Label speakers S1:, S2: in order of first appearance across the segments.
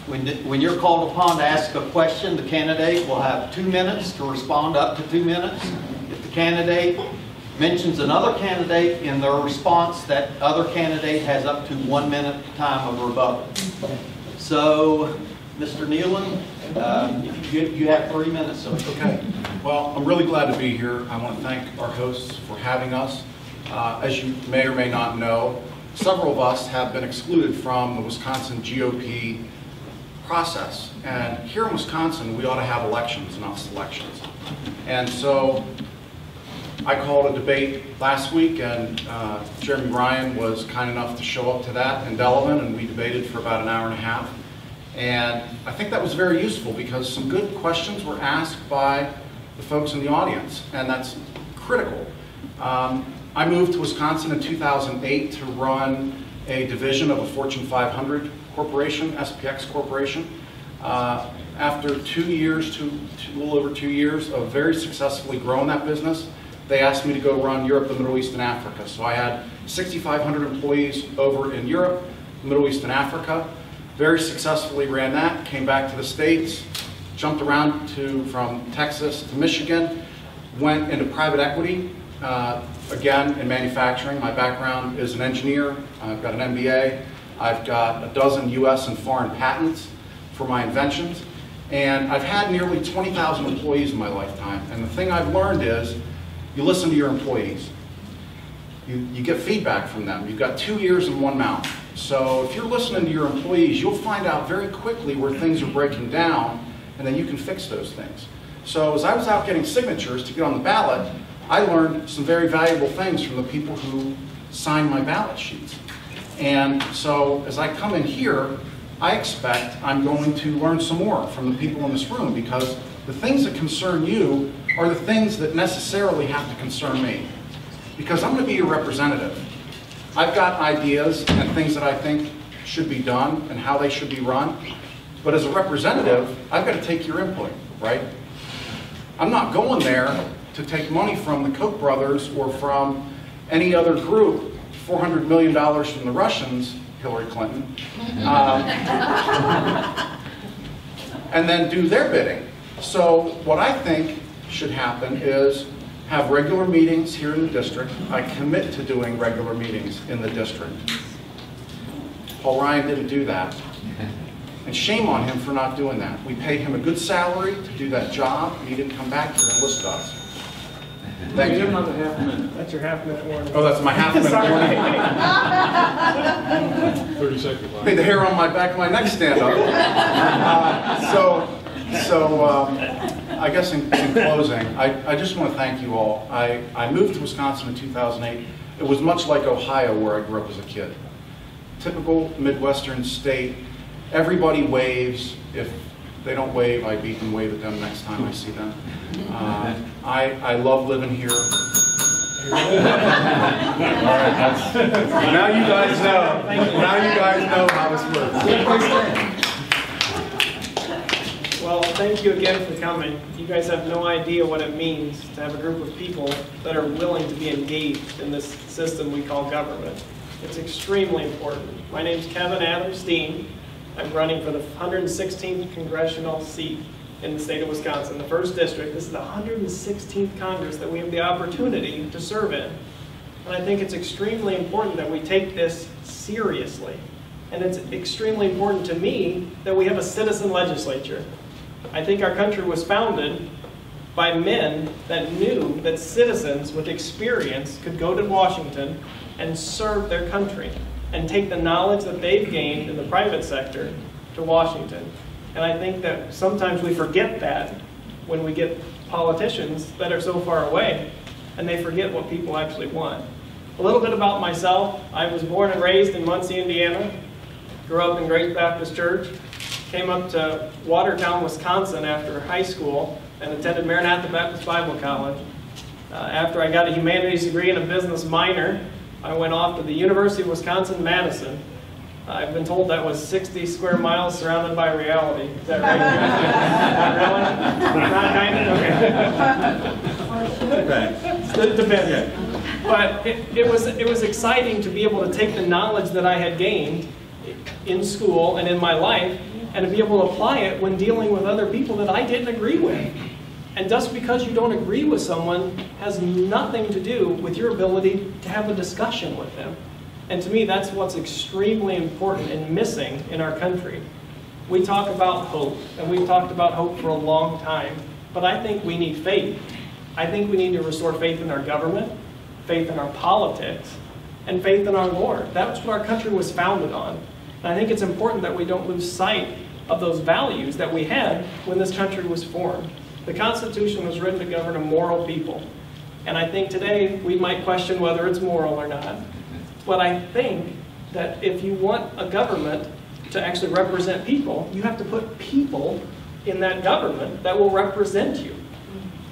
S1: When you're called upon to ask a question, the candidate will have 2 minutes to respond, up to 2 minutes. If the candidate mentions another candidate in their response, that other candidate has up to 1 minute time of rebuttal. So, Mr. Nehlen, you have 3 minutes. So.
S2: Okay. Well, I'm really glad to be here. I want to thank our hosts for having us. As you may or may not know, several of us have been excluded from the Wisconsin GOP process. And here in Wisconsin, we ought to have elections, not selections. And so I called a debate last week, and Jeremy Bryan was kind enough to show up to that in Delavan, and we debated for about an hour and a half. And I think that was very useful because some good questions were asked by the folks in the audience, and that's critical. I moved to Wisconsin in 2008 to run a division of a Fortune 500 corporation, SPX Corporation. After 2 years, a little over 2 years of very successfully growing that business, they asked me to go run Europe, the Middle East, and Africa. So I had 6,500 employees over in Europe, Middle East, and Africa. Very successfully ran that, came back to the States, jumped around from Texas to Michigan, went into private equity, again in manufacturing. My background is an engineer. I've got an MBA. I've got a dozen US and foreign patents for my inventions. And I've had nearly 20,000 employees in my lifetime. And the thing I've learned is you listen to your employees. You get feedback from them. You've got 2 ears and 1 mouth. So if you're listening to your employees, you'll find out very quickly where things are breaking down, and then you can fix those things. So as I was out getting signatures to get on the ballot, I learned some very valuable things from the people who signed my ballot sheets. And so as I come in here, I expect I'm going to learn some more from the people in this room, because the things that concern you are the things that necessarily have to concern me. Because I'm going to be your representative. I've got ideas and things that I think should be done and how they should be run. But as a representative, I've got to take your input, right? I'm not going there to take money from the Koch brothers or from any other group, $400 million from the Russians, Hillary Clinton, and then do their bidding. So what I think should happen is have regular meetings here in the district. I commit to doing regular meetings in the district. Paul Ryan didn't do that. And shame on him for not doing that. We paid him a good salary to do that job, and he didn't come back here and list us. Thank you.
S3: Another half minute. That's your half minute warning.
S2: Oh, that's my half minute warning.
S3: 30 seconds.
S2: Made the hair on my back of my neck stand up. I guess in closing, I just want to thank you all. I moved to Wisconsin in 2008. It was much like Ohio, where I grew up as a kid. Typical Midwestern state. Everybody waves. If they don't wave, I beat and wave at them next time I see them. I love living here. All right, now you guys know. Now you guys know how this works.
S3: Well, thank you again for coming. You guys have no idea what it means to have a group of people that are willing to be engaged in this system we call government. It's extremely important. My name's Steen. I'm running for the 116th Congressional seat in the state of Wisconsin, the 1st District. This is the 116th Congress that we have the opportunity to serve in. And I think it's extremely important that we take this seriously. And it's extremely important to me that we have a citizen legislature. I think our country was founded by men that knew that citizens with experience could go to Washington and serve their country and take the knowledge that they've gained in the private sector to Washington. And I think that sometimes we forget that when we get politicians that are so far away, and they forget what people actually want. A little bit about myself. I was born and raised in Muncie, Indiana. Grew up in Grace Baptist Church. Came up to Watertown, Wisconsin after high school and attended Maranatha Baptist Bible College. After I got a humanities degree and a business minor, I went off to the University of Wisconsin-Madison. I've been told that was 60 square miles surrounded by reality. Is that right? Not really? Okay. Depends. But it was exciting to be able to take the knowledge that I had gained in school and in my life and to be able to apply it when dealing with other people that I didn't agree with. And just because you don't agree with someone has nothing to do with your ability to have a discussion with them. And to me, that's what's extremely important and missing in our country. We talk about hope, and we've talked about hope for a long time, but I think we need faith. I think we need to restore faith in our government, faith in our politics, and faith in our Lord. That's what our country was founded on. And I think it's important that we don't lose sight of those values that we had when this country was formed. The Constitution was written to govern a moral people. And I think today we might question whether it's moral or not. But I think that if you want a government to actually represent people, you have to put people in that government that will represent you.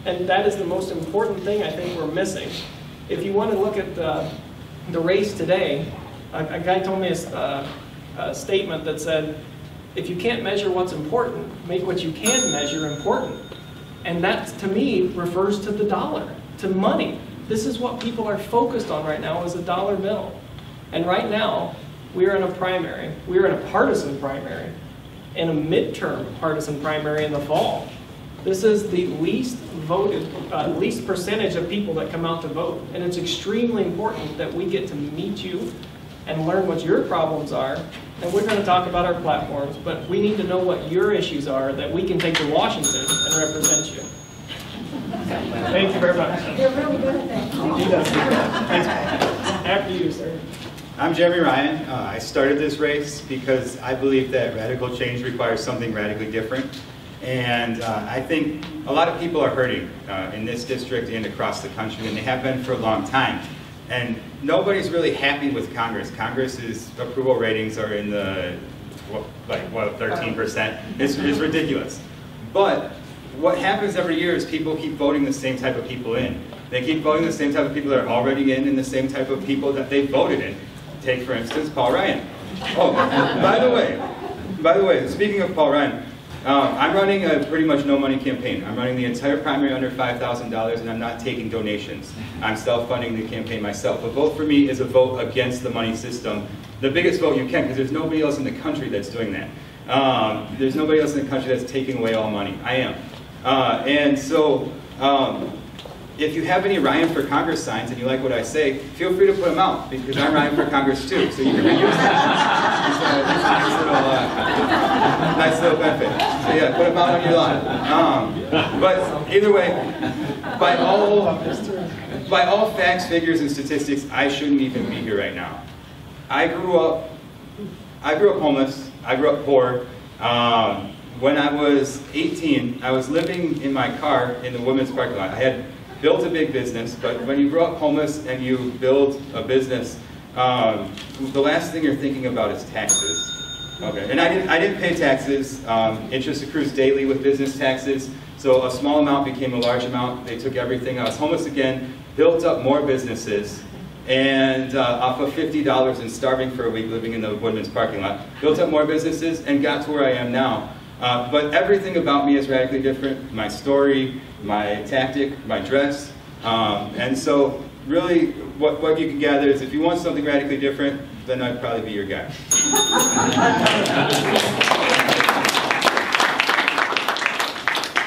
S3: And that is the most important thing I think we're missing. If you want to look at the race today, a guy told me a statement that said, if you can't measure what's important, make what you can measure important. And that, to me, refers to the dollar, to money. This is what people are focused on right now, is a dollar bill. And right now, we are in a primary. We are in a partisan primary, and a midterm partisan primary in the fall. This is the least voted, least percentage of people that come out to vote. And it's extremely important that we get to meet you and learn what your problems are. And we're going to talk about our platforms, but we need to know what your issues are that we can take to Washington and represent you. Thank you very much.
S4: You're really good at that.
S3: He does. After you, sir.
S5: I'm Jeremy Ryan. I started this race because I believe that radical change requires something radically different. And I think a lot of people are hurting in this district and across the country, and they have been for a long time. And nobody's really happy with Congress. Congress's approval ratings are in the, 13%. It's ridiculous. But what happens every year is people keep voting the same type of people in. They keep voting the same type of people that are already in and the same type of people that they voted in. Take, for instance, Paul Ryan. Oh, by the way, speaking of Paul Ryan, I'm running a pretty much no-money campaign. I'm running the entire primary under $5,000, and I'm not taking donations. I'm self-funding the campaign myself. A vote for me is a vote against the money system. The biggest vote you can, because there's nobody else in the country that's doing that. There's nobody else in the country that's taking away all money. I am. And so, if you have any Ryan for Congress signs and you like what I say, feel free to put them out, because I'm Ryan for Congress too, so you can reuse them. It's a nice little benefit. So yeah, put them out on your lawn. But either way, by all facts, figures, and statistics, I shouldn't even be here right now. I grew up homeless. I grew up poor. When I was 18, I was living in my car in the women's parking lot. I had built a big business, but when you grow up homeless and you build a business, the last thing you're thinking about is taxes. Okay, and I didn't pay taxes. Interest accrues daily with business taxes, so a small amount became a large amount. They took everything. I was homeless again, built up more businesses, and off of $50 and starving for a week living in the women's parking lot, built up more businesses and got to where I am now. But everything about me is radically different. My story, my tactic, my dress. And so really what you can gather is if you want something radically different, then I'd probably be your guy.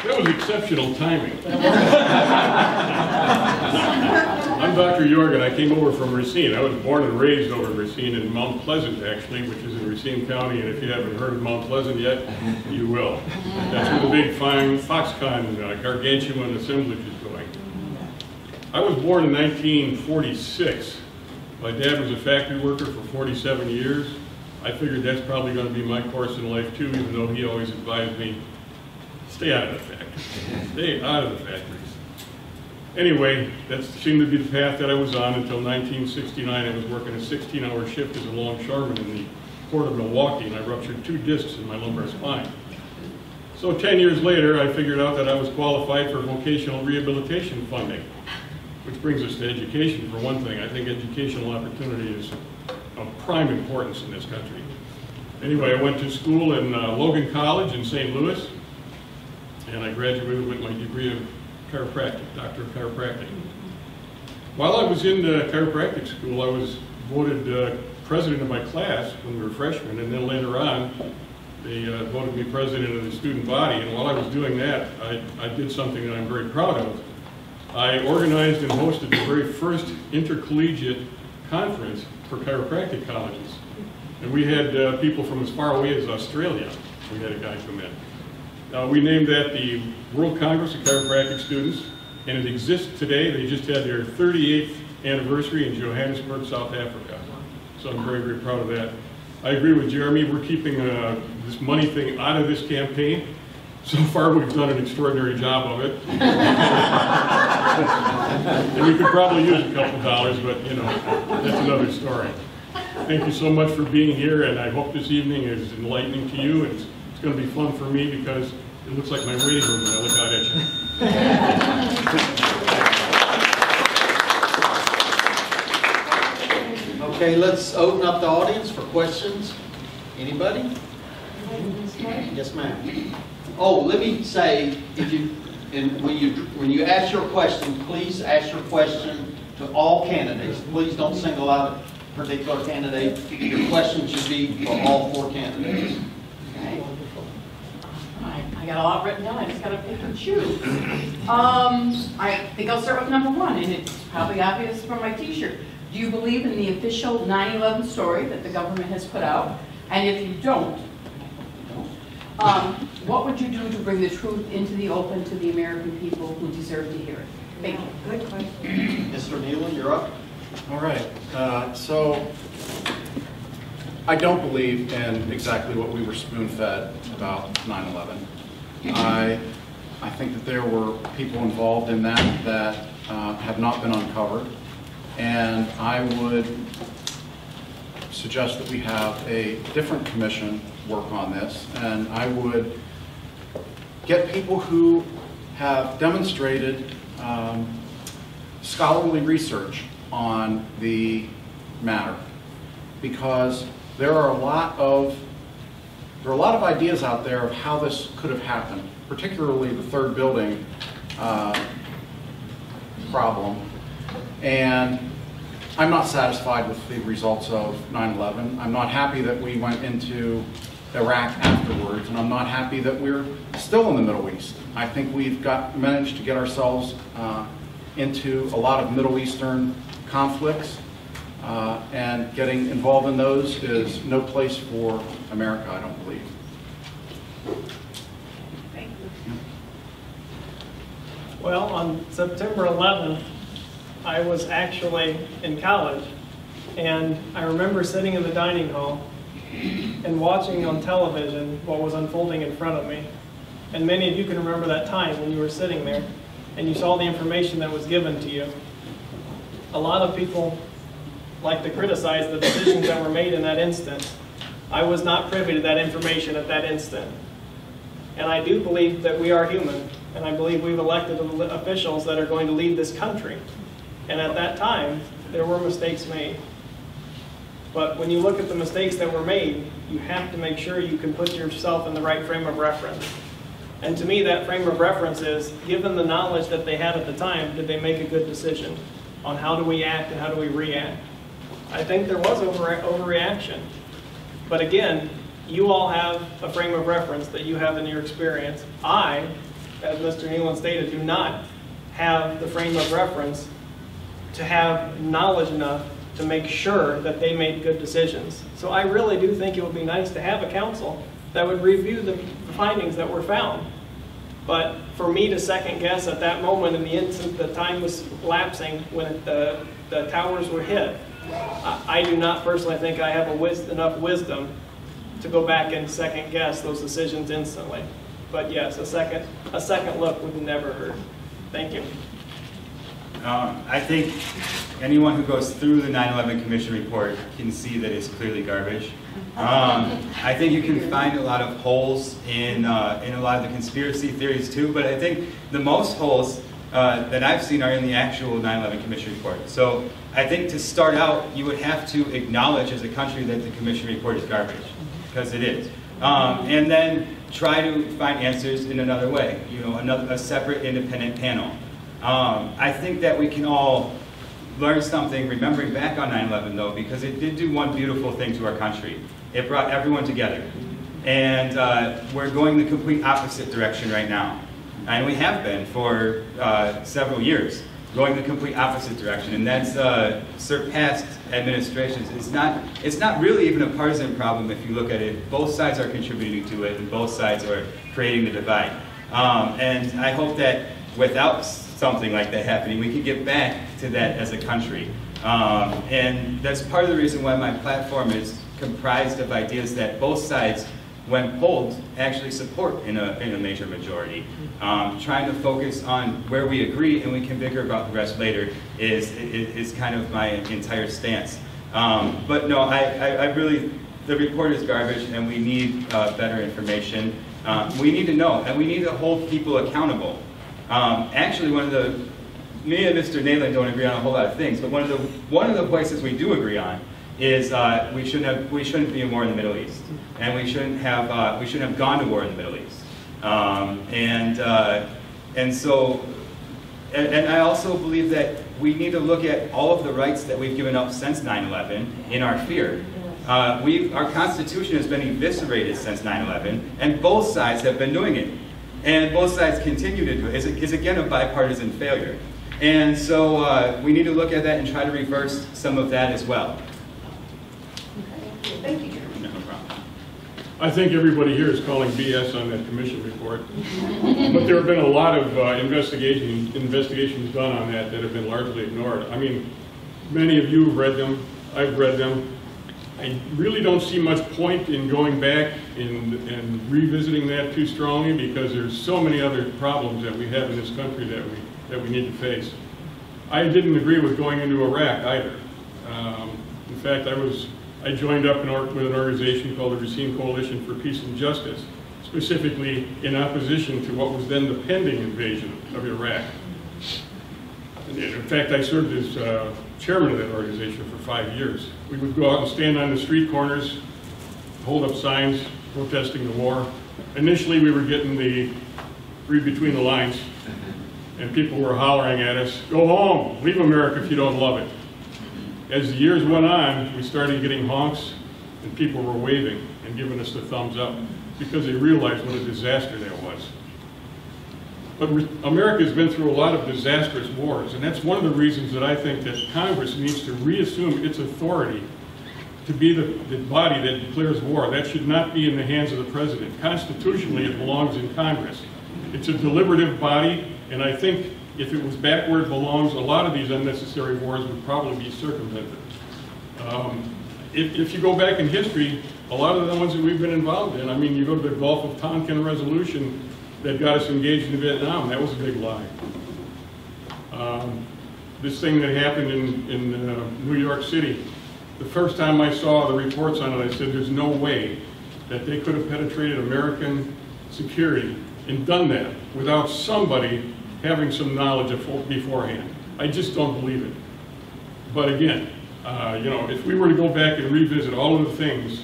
S6: That was exceptional timing. I'm Dr. Yorgan. I came over from Racine. I was born and raised over in Racine, in Mount Pleasant, actually, which is in Racine County. And if you haven't heard of Mount Pleasant yet, you will. That's where the big fine Foxconn gargantuan assemblage is going. I was born in 1946. My dad was a factory worker for 47 years. I figured that's probably going to be my course in life too, even though he always advised me, stay out of the factories. Stay out of the factories. Anyway, that seemed to be the path that I was on until 1969. I was working a 16-hour shift as a longshoreman in the port of Milwaukee, and I ruptured 2 discs in my lumbar spine. So 10 years later, I figured out that I was qualified for vocational rehabilitation funding, which brings us to education. For one thing, I think educational opportunity is of prime importance in this country. Anyway, I went to school in Logan College in St. Louis, and I graduated with my degree of chiropractic, Doctor of Chiropractic. While I was in chiropractic school, I was voted president of my class when we were freshmen, and then later on, They voted me president of the student body, and while I was doing that, I did something that I'm very proud of. I organized and hosted the very first intercollegiate conference for chiropractic colleges. And we had people from as far away as Australia. We had a guy come in. We named that the World Congress of Chiropractic Students, and it exists today. They just had their 38th anniversary in Johannesburg, South Africa. So I'm very, very proud of that. I agree with Jeremy. We're keeping this money thing out of this campaign. So far, we've done an extraordinary job of it. And we could probably use a couple dollars, but you know, that's another story. Thank you so much for being here, and I hope this evening is enlightening to you. It's going to be fun for me because it looks like my waiting room when I look out at you.
S1: Okay, let's open up the audience for questions. Anybody? Yes, ma'am. Oh, let me say, when you ask your question, please ask your question to all candidates. Please don't single out a particular candidate. Your question should be for all 4 candidates.
S4: Okay. I got a lot written down. I just got to pick and choose. I think I'll start with number 1, and it's probably obvious from my T-shirt. Do you believe in the official 9/11 story that the government has put out? And if you don't, what would you do to bring the truth into the open to the American people who deserve to hear it? Thank you.
S7: Good question.
S1: Mr. Nehlen, you're up.
S2: All right. So I don't believe in exactly what we were spoon-fed about 9/11. I think that there were people involved in that have not been uncovered, and I would suggest that we have a different commission work on this, and I would get people who have demonstrated scholarly research on the matter, because there are a lot of ideas out there of how this could have happened, particularly the third building problem. And I'm not satisfied with the results of 9/11. I'm not happy that we went into Iraq afterwards, and I'm not happy that we're still in the Middle East. I think we've managed to get ourselves into a lot of Middle Eastern conflicts, and getting involved in those is no place for America, I don't believe.
S4: Thank you.
S3: Well, on September 11th, I was actually in college, and I remember sitting in the dining hall and watching on television what was unfolding in front of me. And many of you can remember that time when you were sitting there and you saw the information that was given to you. A lot of people like to criticize the decisions that were made in that instant. I was not privy to that information at that instant. And I do believe that we are human, and I believe we've elected officials that are going to lead this country. And at that time, there were mistakes made. But when you look at the mistakes that were made, you have to make sure you can put yourself in the right frame of reference. And to me, that frame of reference is, given the knowledge that they had at the time, did they make a good decision on how do we act and how do we react? I think there was overreaction. But again, you all have a frame of reference that you have in your experience. I, as Mr. Nehlen stated, do not have the frame of reference to have knowledge enough to make sure that they made good decisions. So I really do think it would be nice to have a council that would review the findings that were found. But for me to second guess at that moment in the instant the time was lapsing when the towers were hit, I do not personally think I have enough wisdom to go back and second guess those decisions instantly. But yes, a second look would never hurt. Thank you.
S5: I think anyone who goes through the 9/11 Commission report can see that it's clearly garbage. I think you can find a lot of holes in a lot of the conspiracy theories too, but I think the most holes that I've seen are in the actual 9/11 Commission report. So I think to start out, you would have to acknowledge as a country that the Commission report is garbage, because it is. And then try to find answers in another way, a separate independent panel. I think that we can all learn something remembering back on 9/11 though, because it did do one beautiful thing to our country. It brought everyone together. And we're going the complete opposite direction right now. And we have been for several years, going the complete opposite direction. And that's surpassed administrations. It's not really even a partisan problem if you look at it. Both sides are contributing to it, and both sides are creating the divide. And I hope that without something like that happening, we can get back to that as a country. And that's part of the reason why my platform is comprised of ideas that both sides, when polled, actually support in a major majority. Trying to focus on where we agree and we can bicker about the rest later is kind of my entire stance. But no, I really, the report is garbage and we need better information. We need to know, and we need to hold people accountable. Actually, me and Mr. Nehlen don't agree on a whole lot of things, but one of the places we do agree on is we shouldn't be in war in the Middle East, and we shouldn't have gone to war in the Middle East. And I also believe that we need to look at all of the rights that we've given up since 9/11 in our fear. Our Constitution has been eviscerated since 9/11, and both sides have been doing it. And both sides continue to do it. It's again a bipartisan failure. And so we need to look at that and try to reverse some of that as well.
S4: Thank you, Chairman.
S5: No problem.
S6: I think everybody here is calling BS on that commission report. But there have been a lot of investigations done on that have been largely ignored. I mean, many of you have read them. I've read them. I really don't see much point in going back and revisiting that too strongly, because there's so many other problems that we have in this country that we need to face. I didn't agree with going into Iraq either. In fact, I joined up with an organization called the Racine Coalition for Peace and Justice, specifically in opposition to what was then the pending invasion of Iraq. And in fact, I served as chairman of that organization for 5 years. We would go out and stand on the street corners, hold up signs protesting the war. Initially, we were getting the read between the lines, and people were hollering at us, "Go home, leave America if you don't love it." As the years went on, we started getting honks, and people were waving and giving us the thumbs up because they realized what a disaster that was. But America's been through a lot of disastrous wars, and that's one of the reasons that I think that Congress needs to reassume its authority to be the body that declares war. That should not be in the hands of the president. Constitutionally, it belongs in Congress. It's a deliberative body, and I think if it was back where it belongs, a lot of these unnecessary wars would probably be circumvented. If you go back in history, a lot of the ones that we've been involved in, I mean, you go to the Gulf of Tonkin resolution that got us engaged in Vietnam, that was a big lie. This thing that happened in New York City, the first time I saw the reports on it, I said there's no way that they could have penetrated American security and done that without somebody having some knowledge beforehand. I just don't believe it. But again, if we were to go back and revisit all of the things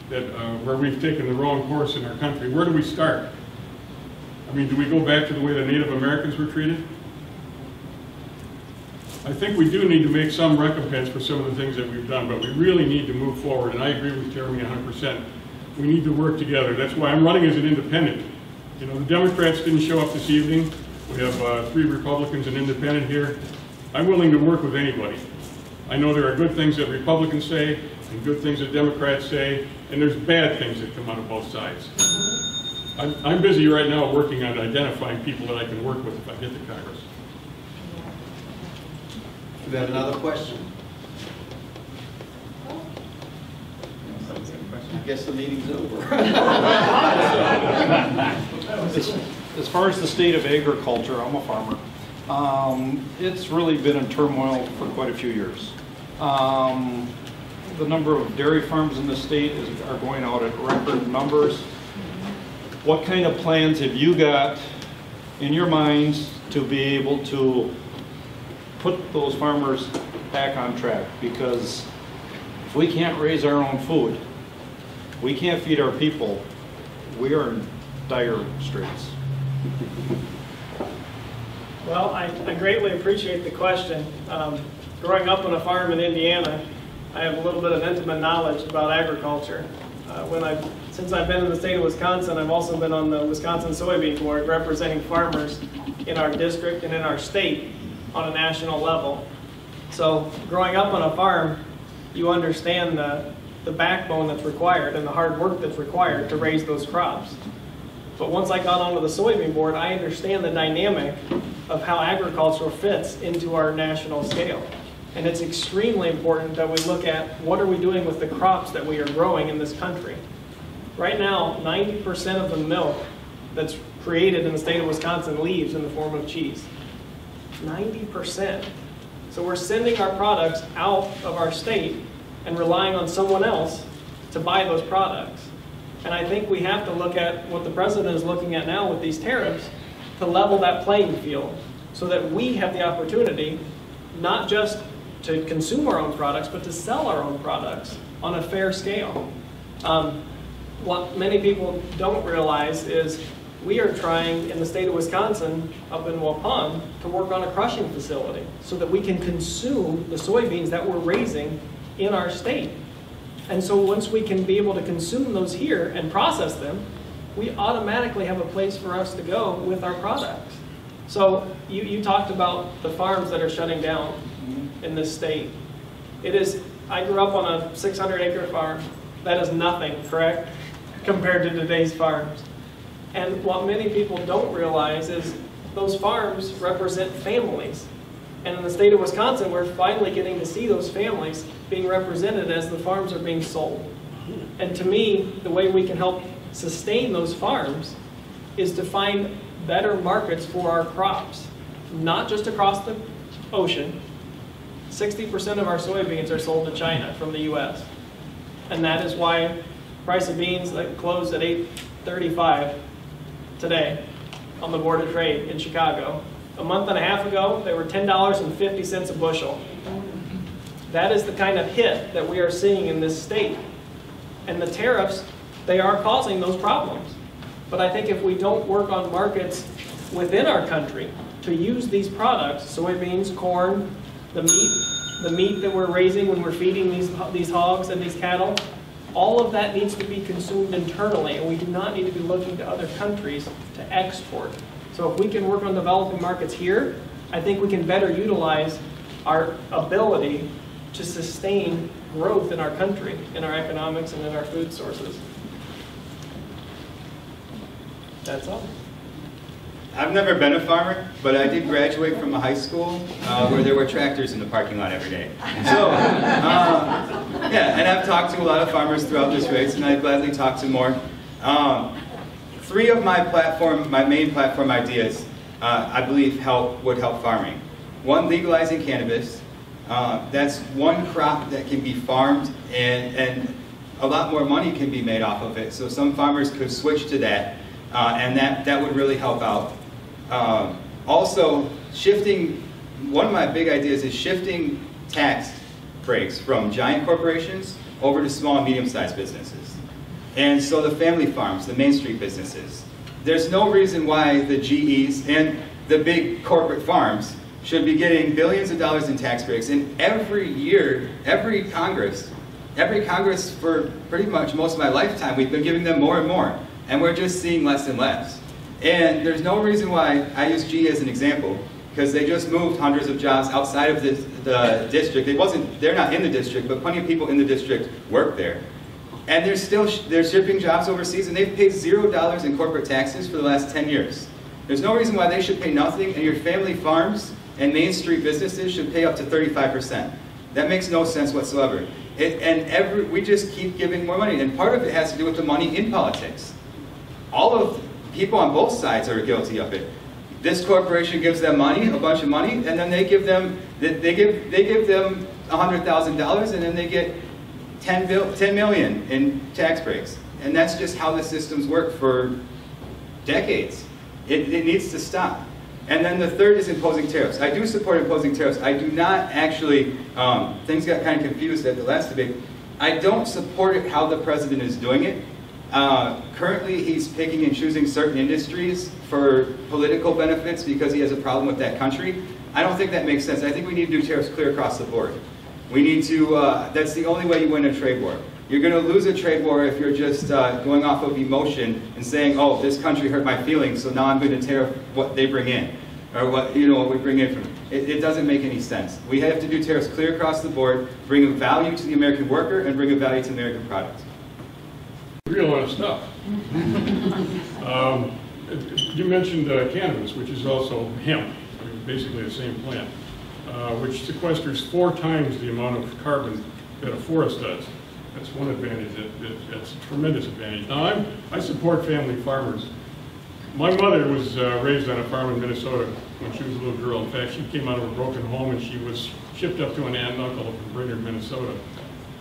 S6: that where we've taken the wrong course in our country, where do we start? I mean, do we go back to the way the Native Americans were treated? I think we do need to make some recompense for some of the things that we've done, but we really need to move forward, and I agree with Jeremy 100%. We need to work together. That's why I'm running as an independent. You know, the Democrats didn't show up this evening. We have 3 Republicans and independent here. I'm willing to work with anybody. I know there are good things that Republicans say and good things that Democrats say, and there's bad things that come out of both sides. I'm busy right now working on identifying people that I can work with if I get to Congress.
S1: Do we have another question? I guess the meeting's over.
S7: As far as the state of agriculture, I'm a farmer. It's really been in turmoil for quite a few years. The number of dairy farms in the state are going out at record numbers. What kind of plans have you got in your minds to be able to put those farmers back on track? Because if we can't raise our own food, we can't feed our people, we are in dire straits.
S3: Well, I greatly appreciate the question. Growing up on a farm in Indiana, I have a little bit of intimate knowledge about agriculture. When I since I've been in the state of Wisconsin, I've also been on the Wisconsin Soybean Board representing farmers in our district and in our state on a national level. So growing up on a farm, you understand the backbone that's required and the hard work that's required to raise those crops. But once I got onto the soybean board, I understand the dynamic of how agriculture fits into our national scale. And it's extremely important that we look at what are we doing with the crops that we are growing in this country. Right now, 90% of the milk that's created in the state of Wisconsin leaves in the form of cheese. 90%. So we're sending our products out of our state and relying on someone else to buy those products. And I think we have to look at what the president is looking at now with these tariffs to level that playing field so that we have the opportunity not just to consume our own products, but to sell our own products on a fair scale. What many people don't realize is we are trying in the state of Wisconsin, up in Waupun, to work on a crushing facility so that we can consume the soybeans that we're raising in our state. And so once we can be able to consume those here and process them, we automatically have a place for us to go with our products. So you talked about the farms that are shutting down in this state. I grew up on a 600-acre farm. That is nothing, correct, compared to today's farms. And what many people don't realize is those farms represent families. And in the state of Wisconsin, we're finally getting to see those families being represented as the farms are being sold. And to me, the way we can help sustain those farms is to find better markets for our crops, not just across the ocean. 60% of our soybeans are sold to China from the US. And that is why price of beans that closed at $8.35 today on the Board of Trade in Chicago. A month and a half ago, they were $10.50 a bushel. That is the kind of hit that we are seeing in this state. And the tariffs, they are causing those problems. But I think if we don't work on markets within our country to use these products, soybeans, corn, the meat that we're raising when we're feeding these hogs and these cattle, all of that needs to be consumed internally, and we do not need to be looking to other countries to export. So if we can work on developing markets here, I think we can better utilize our ability to sustain growth in our country, in our economics, and in our food sources. That's all.
S5: I've never been a farmer, but I did graduate from a high school where there were tractors in the parking lot every day. So, yeah, and I've talked to a lot of farmers throughout this race, and I'd gladly talk to more. Three of my main platform ideas, I believe would help farming. One, legalizing cannabis. That's one crop that can be farmed, and a lot more money can be made off of it. So some farmers could switch to that, and that would really help out. Also, one of my big ideas is shifting tax breaks from giant corporations over to small and medium-sized businesses. And so the family farms, the Main Street businesses, there's no reason why the GEs and the big corporate farms should be getting billions of dollars in tax breaks. And every year, every Congress for pretty much most of my lifetime, we've been giving them more and more. And we're just seeing less and less. And there's no reason why, I use GE as an example, because they just moved hundreds of jobs outside of the district. They're not in the district, but plenty of people in the district work there. And they're shipping jobs overseas, and they've paid $0 in corporate taxes for the last 10 years. There's no reason why they should pay nothing, and your family farms and Main Street businesses should pay up to 35%. That makes no sense whatsoever. We just keep giving more money, and part of it has to do with the money in politics. All of people on both sides are guilty of it. This corporation gives them money, a bunch of money, and then they give them $100,000, and then they get $10 million in tax breaks. And that's just how the systems work for decades. It needs to stop. And then the third is imposing tariffs. I do support imposing tariffs. I do not actually, things got kind of confused at the last debate. I don't support it how the president is doing it. Currently, he's picking and choosing certain industries for political benefits because he has a problem with that country. I don't think that makes sense. I think we need to do tariffs clear across the board. We need to, that's the only way you win a trade war. You're going to lose a trade war if you're just going off of emotion and saying, oh, this country hurt my feelings, so now I'm going to tariff what they bring in, or what we bring in from them. It doesn't make any sense. We have to do tariffs clear across the board, bring a value to the American worker, and bring a value to American products.
S6: Real lot of stuff. You mentioned cannabis, which is also hemp, basically the same plant, which sequesters 4 times the amount of carbon that a forest does. That's one advantage. That's a tremendous advantage. Now, I support family farmers. My mother was raised on a farm in Minnesota when she was a little girl. In fact, she came out of a broken home and she was shipped up to an aunt and uncle up in Brainerd, Minnesota.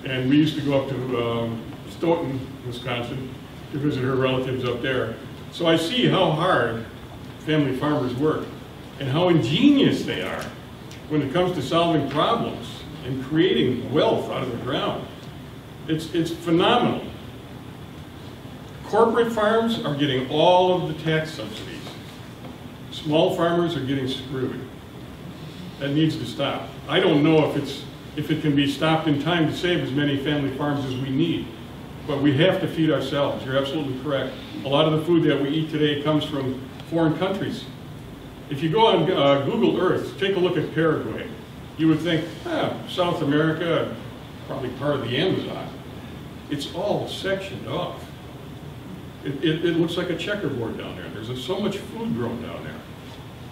S6: And we used to go up to Stoughton, Wisconsin, to visit her relatives up there. So I see how hard family farmers work and how ingenious they are when it comes to solving problems and creating wealth out of the ground. It's phenomenal. Corporate farms are getting all of the tax subsidies. Small farmers are getting screwed. That needs to stop. I don't know if it can be stopped in time to save as many family farms as we need. But we have to feed ourselves. You're absolutely correct. A lot of the food that we eat today comes from foreign countries. If you go on Google Earth, take a look at Paraguay. You would think, South America, probably part of the Amazon. It's all sectioned off. It looks like a checkerboard down there. There's so much food grown down there.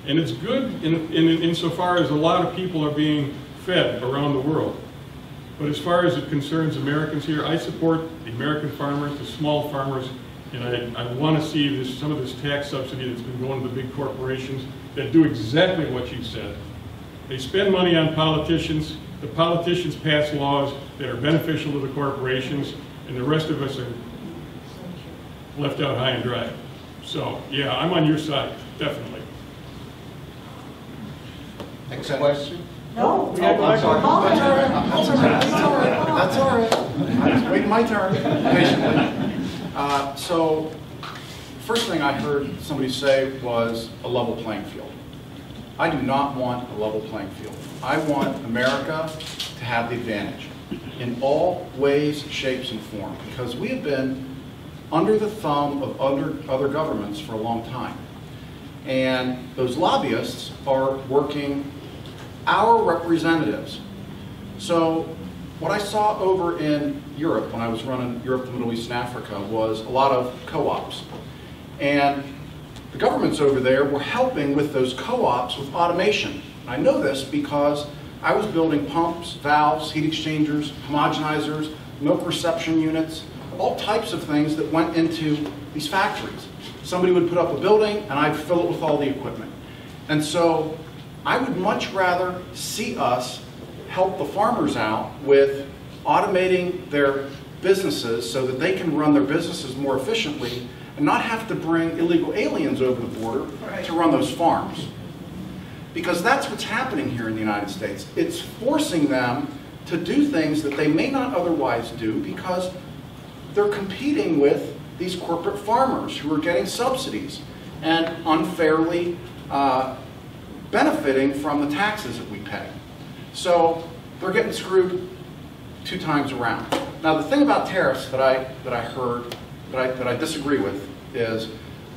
S6: And it's good insofar as a lot of people are being fed around the world. But as far as it concerns Americans here, I support the American farmers, the small farmers, and I want to see some of this tax subsidy that's been going to the big corporations that do exactly what you said. They spend money on politicians, the politicians pass laws that are beneficial to the corporations, and the rest of us are left out high and dry. So, yeah, I'm on your side, definitely.
S1: Next question.
S8: No.
S3: We have
S1: I'm sorry.
S2: That's all right. I was waiting my turn patiently. So, first thing I heard somebody say was a level playing field. I do not want a level playing field. I want America to have the advantage in all ways, shapes, and form, because we have been under the thumb of other governments for a long time. And those lobbyists are working our representatives. So what I saw over in Europe when I was running Europe, the Middle East, and Africa was a lot of co-ops. And the governments over there were helping with those co-ops with automation. And I know this because I was building pumps, valves, heat exchangers, homogenizers, milk reception units, all types of things that went into these factories. Somebody would put up a building and I'd fill it with all the equipment. And so I would much rather see us help the farmers out with automating their businesses so that they can run their businesses more efficiently and not have to bring illegal aliens over the border to run those farms. Because that's what's happening here in the United States. It's forcing them to do things that they may not otherwise do because they're competing with these corporate farmers who are getting subsidies and unfairly benefiting from the taxes that we pay. So they're getting screwed 2 times around. Now the thing about tariffs that I heard that I disagree with is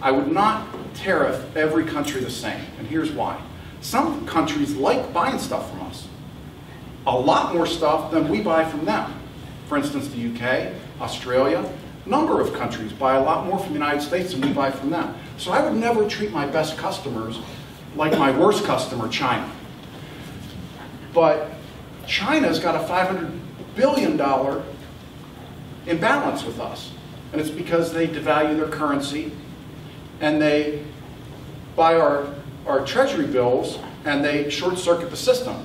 S2: I would not tariff every country the same, and here's why. Some countries like buying stuff from us. A lot more stuff than we buy from them. For instance, the UK, Australia, a number of countries buy a lot more from the United States than we buy from them. So I would never treat my best customers like my worst customer, China. But China's got a $500 billion imbalance with us. And it's because they devalue their currency and they buy our treasury bills and they short circuit the system.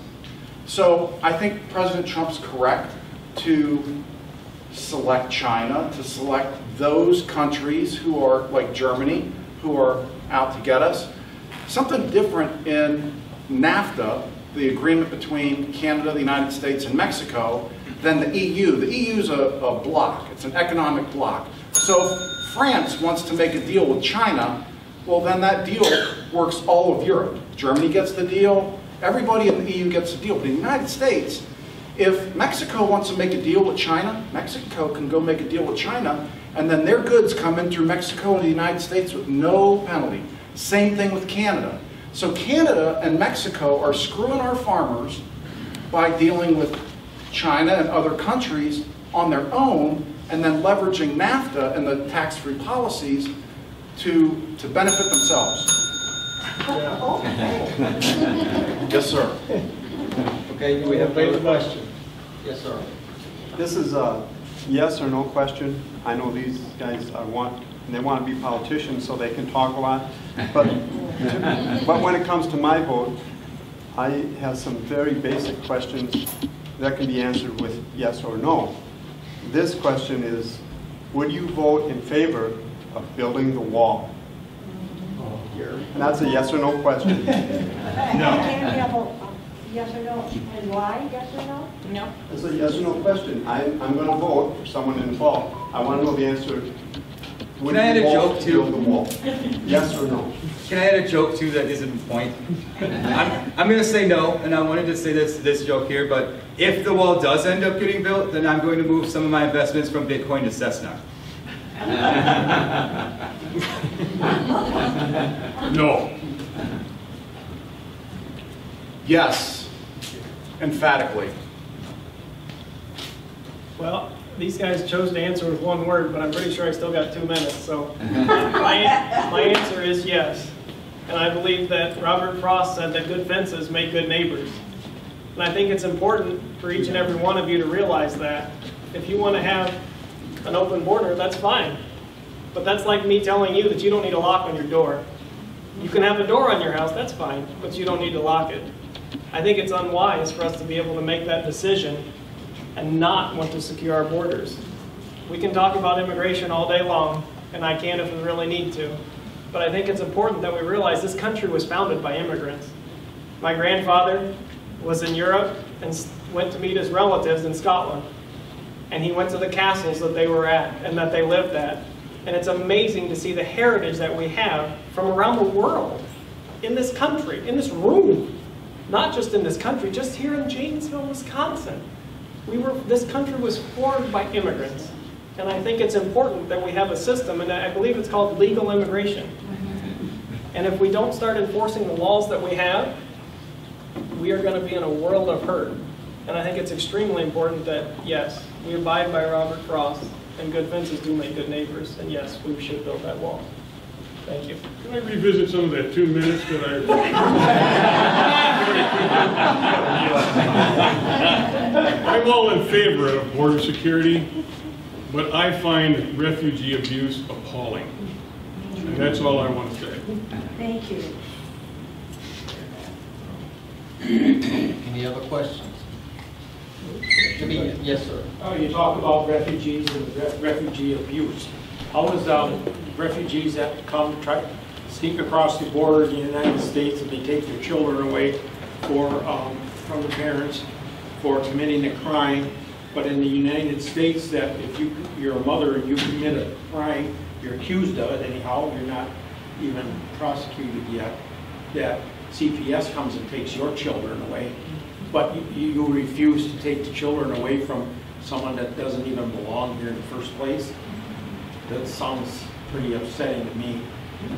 S2: So I think President Trump's correct to select China, to select those countries who are like Germany, who are out to get us. Something different in NAFTA, the agreement between Canada, the United States, and Mexico, than the EU. The EU's a bloc. It's an economic bloc. So if France wants to make a deal with China, well, then that deal works all of Europe. Germany gets the deal. Everybody in the EU gets the deal. But in the United States, if Mexico wants to make a deal with China, Mexico can go make a deal with China, and then their goods come in through Mexico and the United States with no penalty. Same thing with Canada. So Canada and Mexico are screwing our farmers by dealing with China and other countries on their own, and then leveraging NAFTA and the tax-free policies to benefit themselves. Yes, sir.
S1: Okay, do we have another question? Yes, sir.
S8: This is a yes or no question. I know these guys they want to be politicians so they can talk a lot. But when it comes to my vote, I have some very basic questions that can be answered with yes or no. This question is, would you vote in favor of building the wall? And that's a yes or no question.
S9: No. Yes or no, and why yes or no?
S4: No.
S8: It's a yes or no question. I'm going to vote for someone involved. I want to know the answer. Would
S5: Can I add
S8: you
S5: a
S8: vote
S5: joke
S8: to
S5: too?
S8: build the wall? Yes or no?
S5: Can I add a joke too that isn't the point? I'm going to say no, and I wanted to say this joke here, but if the wall does end up getting built, then I'm going to move some of my investments from Bitcoin to Cessna.
S6: No.
S2: Yes, emphatically.
S3: Well, these guys chose to answer with one word, but I'm pretty sure I still got 2 minutes, so my answer is yes. And I believe that Robert Frost said that good fences make good neighbors. And I think it's important for each and every one of you to realize that. If you want to have an open border, that's fine. But that's like me telling you that you don't need a lock on your door. You can have a door on your house, that's fine, but you don't need to lock it. I think it's unwise for us to be able to make that decision and not want to secure our borders. We can talk about immigration all day long, and I can if we really need to. But I think it's important that we realize this country was founded by immigrants. My grandfather was in Europe and went to meet his relatives in Scotland. And he went to the castles that they were at and that they lived at. And it's amazing to see the heritage that we have from around the world, in this country, in this room. Not just in this country, just here in Janesville, Wisconsin. This country was formed by immigrants. And I think it's important that we have a system, and I believe it's called legal immigration. And if we don't start enforcing the laws that we have, we are going to be in a world of hurt. And I think it's extremely important that, yes, we abide by Robert Frost, and good fences do make good neighbors, and yes, we should build that wall. Thank you.
S6: Can I revisit some of that 2 minutes that I'm all in favor of border security, but I find refugee abuse appalling. And that's all I want to say.
S9: Thank you.
S1: Any other questions? Yes, sir.
S10: You talk about refugees and refugee abuse. How is refugees that come try sneak across the border in the United States and they take their children away from the parents for committing a crime, but in the United States that if you're a mother and you commit a crime, you're accused of it anyhow, you're not even prosecuted yet, that CPS comes and takes your children away, but you refuse to take the children away from someone that doesn't even belong here in the first place. That sounds pretty upsetting to me.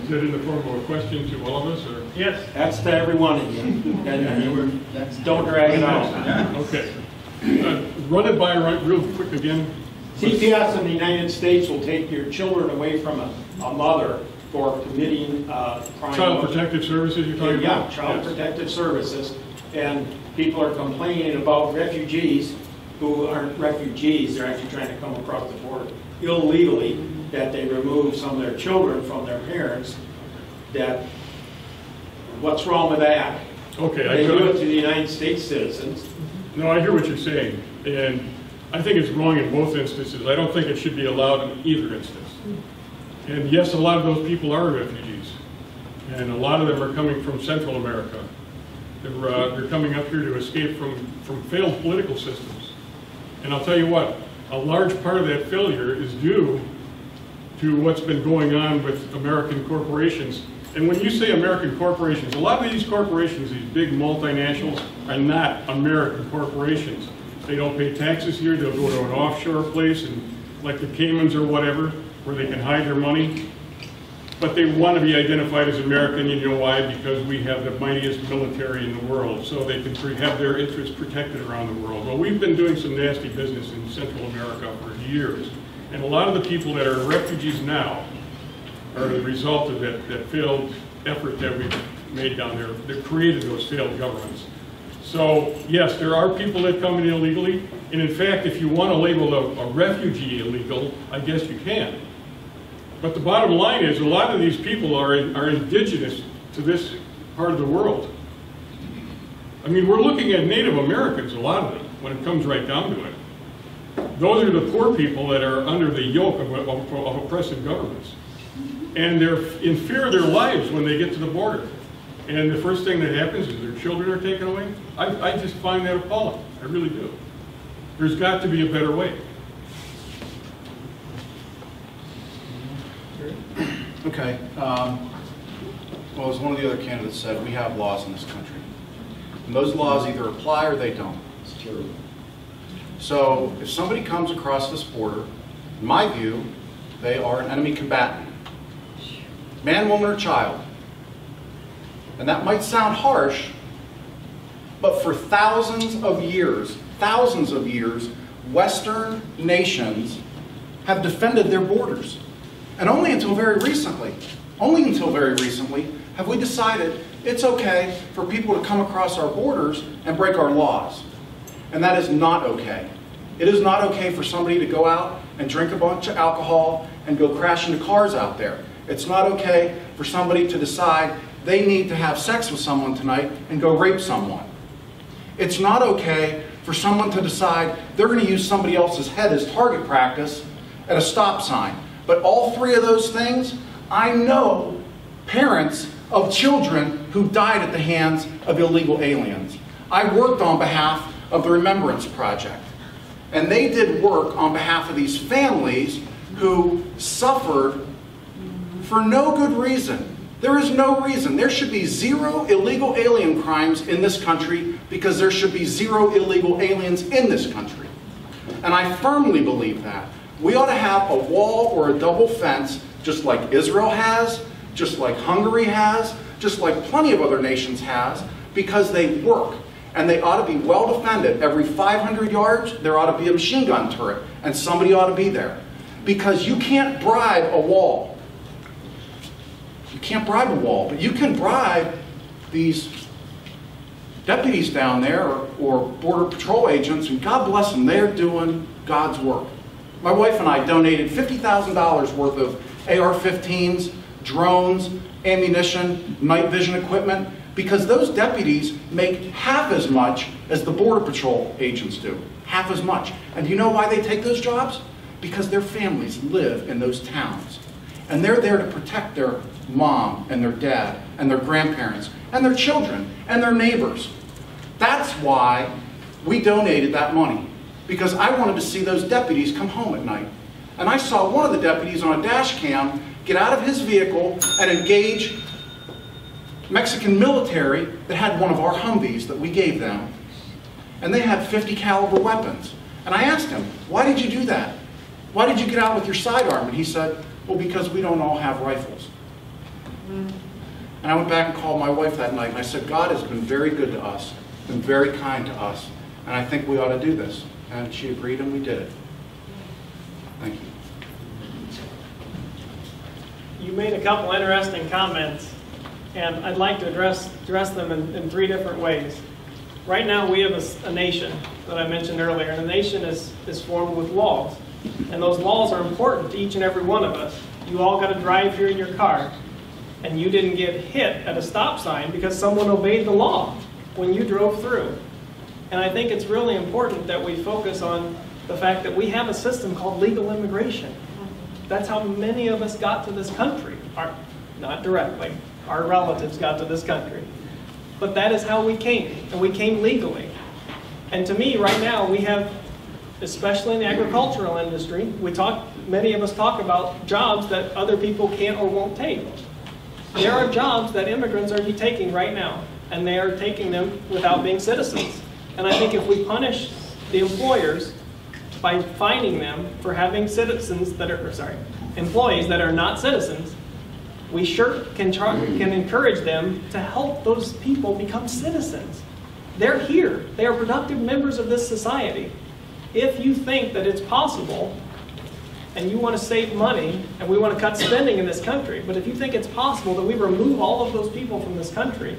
S6: Is that in the form of a question to all of us, or?
S3: Yes.
S10: That's to every one of you. And don't drag it out.
S6: Okay. Run it by real quick again.
S10: CPS in the United States will take your children away from a mother for committing crime.
S6: Child Protective Services you're talking about?
S10: Yeah, Child Protective Services. And people are complaining about refugees who aren't refugees. They're actually trying to come across the border illegally, that they remove some of their children from their parents. That, what's wrong with that?
S6: Okay.
S10: They do it to the United States citizens.
S6: No, I hear what you're saying, and I think it's wrong in both instances. I don't think it should be allowed in either instance. And yes, a lot of those people are refugees, and a lot of them are coming from Central America. They're coming up here to escape from failed political systems. And I'll tell you what, a large part of that failure is due to what's been going on with American corporations. And when you say American corporations, a lot of these corporations, these big multinationals, are not American corporations. They don't pay taxes here. They'll go to an offshore place, and like the Caymans or whatever, where they can hide their money. But they want to be identified as American. You know why? Because we have the mightiest military in the world, so they can have their interests protected around the world. Well, we've been doing some nasty business in Central America for years, and a lot of the people that are refugees now are the result of that failed effort that we've made down there that created those failed governments. So yes, there are people that come in illegally, and in fact, if you want to label a refugee illegal, I guess you can. But the bottom line is, a lot of these people are indigenous to this part of the world. I mean, we're looking at Native Americans, a lot of them, when it comes right down to it. Those are the poor people that are under the yoke of oppressive governments. And they're in fear of their lives when they get to the border. And the first thing that happens is their children are taken away. I just find that appalling. I really do. There's got to be a better way.
S2: Okay. Well, as one of the other candidates said, we have laws in this country. And those laws either apply or they don't. It's true. So if somebody comes across this border, in my view, they are an enemy combatant. Man, woman, or child. And that might sound harsh, but for thousands of years, Western nations have defended their borders. And only until very recently, have we decided it's okay for people to come across our borders and break our laws. And that is not okay. It is not okay for somebody to go out and drink a bunch of alcohol and go crash into cars out there. It's not okay for somebody to decide they need to have sex with someone tonight and go rape someone. It's not okay for someone to decide they're going to use somebody else's head as target practice at a stop sign. But all three of those things, I know parents of children who died at the hands of illegal aliens. I worked on behalf of the Remembrance Project. And they did work on behalf of these families who suffered for no good reason. There is no reason. There should be zero illegal alien crimes in this country because there should be zero illegal aliens in this country. And I firmly believe that. We ought to have a wall or a double fence just like Israel has, just like Hungary has, just like plenty of other nations has, because they work. And they ought to be well defended. Every 500 yards, there ought to be a machine gun turret, and somebody ought to be there. Because you can't bribe a wall. You can't bribe a wall, but you can bribe these deputies down there or Border Patrol agents, and God bless them, they're doing God's work. My wife and I donated $50,000 worth of AR-15s, drones, ammunition, night vision equipment, because those deputies make half as much as the Border Patrol agents do. Half as much. And you know why they take those jobs? Because their families live in those towns. And they're there to protect their mom and their dad and their grandparents and their children and their neighbors. That's why we donated that money. Because I wanted to see those deputies come home at night. And I saw one of the deputies on a dash cam get out of his vehicle and engage Mexican military that had one of our Humvees that we gave them. And they had 50 caliber weapons. And I asked him, why did you do that? Why did you get out with your sidearm? And he said, well, because we don't all have rifles. And I went back and called my wife that night and I said, God has been very good to us, been very kind to us, and I think we ought to do this. And she agreed and we did it. Thank you.
S3: You made a couple interesting comments, and I'd like to address them in three different ways. Right now we have a nation that I mentioned earlier, and the nation is formed with laws. And those laws are important to each and every one of us. You all got to drive here in your car, and you didn't get hit at a stop sign because someone obeyed the law when you drove through. And I think it's really important that we focus on the fact that we have a system called legal immigration. That's how many of us got to this country. Not directly. Our relatives got to this country. But that is how we came, and we came legally. And to me, right now, we have, especially in the agricultural industry, many of us talk about jobs that other people can't or won't take. There are jobs that immigrants are taking right now, and they are taking them without being citizens. And I think if we punish the employers by fining them for having citizens that are, employees that are not citizens. We sure can encourage them to help those people become citizens. They're here. They are productive members of this society. If you think that it's possible, and you want to save money, and we want to cut spending in this country, but if you think it's possible that we remove all of those people from this country,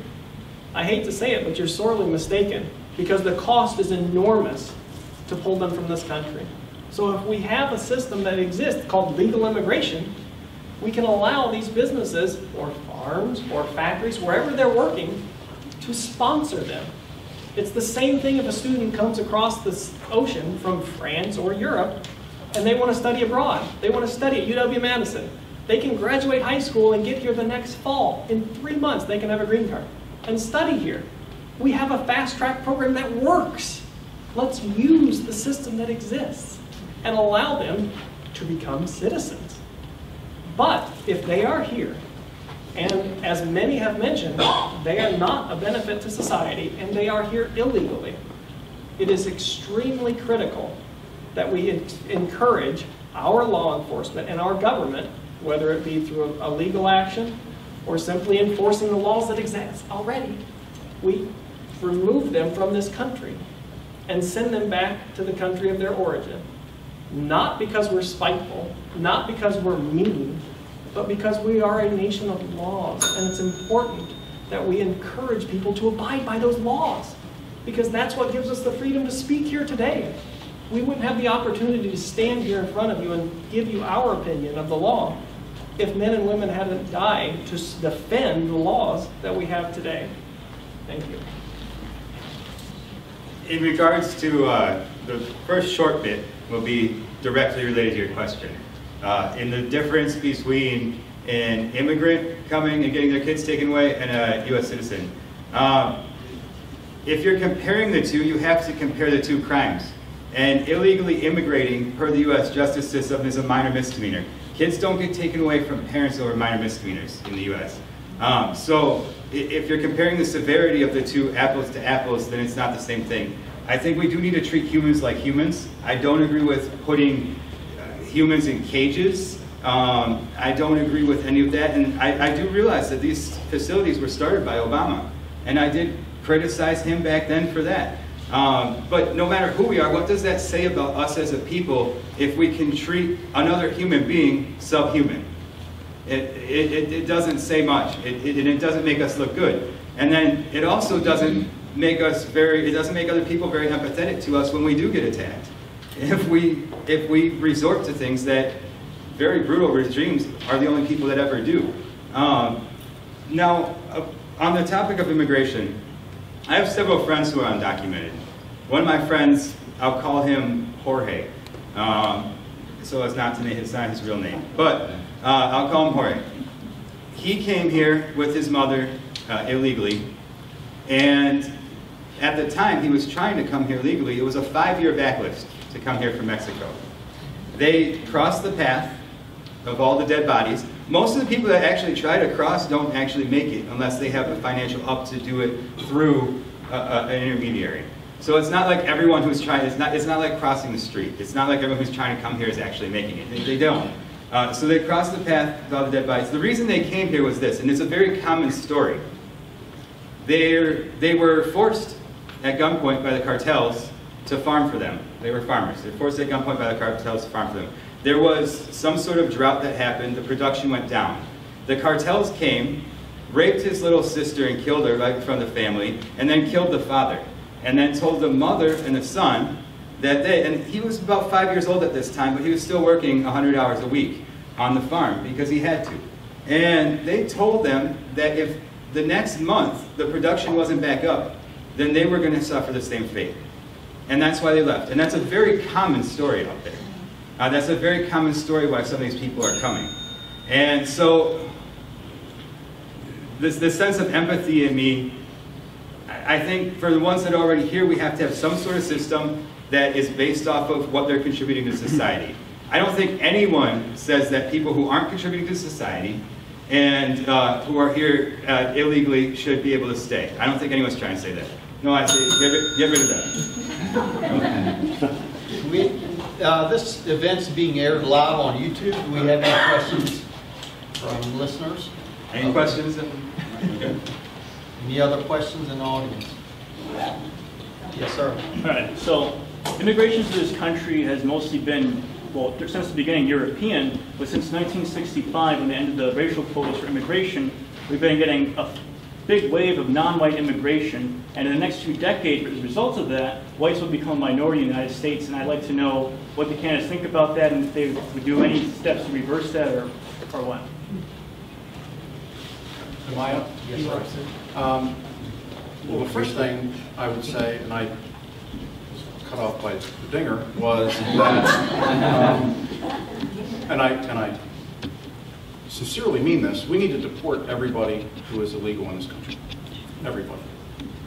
S3: I hate to say it, but you're sorely mistaken, because the cost is enormous to pull them from this country. So if we have a system that exists called legal immigration, we can allow these businesses, or farms, or factories, wherever they're working, to sponsor them. It's the same thing if a student comes across the ocean from France or Europe, and they want to study abroad. They want to study at UW-Madison. They can graduate high school and get here the next fall. In 3 months, they can have a green card and study here. We have a fast-track program that works. Let's use the system that exists and allow them to become citizens. But if they are here, and as many have mentioned, they are not a benefit to society, and they are here illegally, it is extremely critical that we encourage our law enforcement and our government, whether it be through a legal action or simply enforcing the laws that exist already, we remove them from this country and send them back to the country of their origin. Not because we're spiteful, not because we're mean, but because we are a nation of laws, and it's important that we encourage people to abide by those laws, because that's what gives us the freedom to speak here today. We wouldn't have the opportunity to stand here in front of you and give you our opinion of the law if men and women hadn't died to defend the laws that we have today. Thank you.
S5: In regards to the first short bit will be directly related to your question. In the difference between an immigrant coming and getting their kids taken away and a U.S. citizen. If you're comparing the two, you have to compare the two crimes. And illegally immigrating, per the U.S. justice system, is a minor misdemeanor. Kids don't get taken away from parents over minor misdemeanors in the U.S. So if you're comparing the severity of the two apples to apples, then it's not the same thing. I think we do need to treat humans like humans. I don't agree with putting humans in cages. I don't agree with any of that. And I do realize that these facilities were started by Obama. And I did criticize him back then for that. But no matter who we are, what does that say about us as a people if we can treat another human being subhuman? It doesn't say much. It doesn't make us look good. And then it also doesn't make us it doesn't make other people very empathetic to us when we do get attacked. If we resort to things that very brutal regimes are the only people that ever do. Now, on the topic of immigration, I have several friends who are undocumented. One of my friends, I'll call him Jorge, so it's not his real name, but I'll call him Jorge. He came here with his mother illegally, and at the time he was trying to come here legally. It was a 5-year backlist to come here from Mexico. They crossed the path of all the dead bodies. Most of the people that actually try to cross don't actually make it unless they have the financial up to do it through an intermediary. So it's not like everyone who's trying, it's not like crossing the street. It's not like everyone who's trying to come here is actually making it. They don't. So they crossed the path with all the dead bodies. The reason they came here was this, and it's a very common story. They were forced at gunpoint by the cartels to farm for them. They were farmers. They were forced at gunpoint by the cartels to farm for them. There was some sort of drought that happened. The production went down. The cartels came, raped his little sister and killed her right in front of the family, and then killed the father. And then told the mother and the son that and he was about 5 years old at this time, but he was still working 100 hours a week on the farm because he had to. And they told them that if the next month the production wasn't back up, then they were going to suffer the same fate. And that's why they left. And that's a very common story out there. That's a very common story why some of these people are coming. And so this sense of empathy in me, I think for the ones that are already here, we have to have some sort of system that is based off of what they're contributing to society. I don't think anyone says that people who aren't contributing to society and who are here illegally should be able to stay. I don't think anyone's trying to say that. No, I say get rid of that.
S1: This event's being aired live on YouTube. Do we have any questions from listeners?
S5: Any questions?
S1: Any other questions in the audience? Yes, sir.
S11: All right, so immigration to this country has mostly been, well, since the beginning, European, but since 1965, when they ended the racial quotas for immigration, we've been getting a big wave of non-white immigration, and in the next 2 decades, as a result of that, whites will become a minority in the United States, and I'd like to know what the candidates think about that, and if they would do any steps to reverse that, or what.
S2: Am I up? Yes, sir. Well, the first thing I would say, and I was cut off by the dinger, was that, and I sincerely mean this, we need to deport everybody who is illegal in this country. Everybody.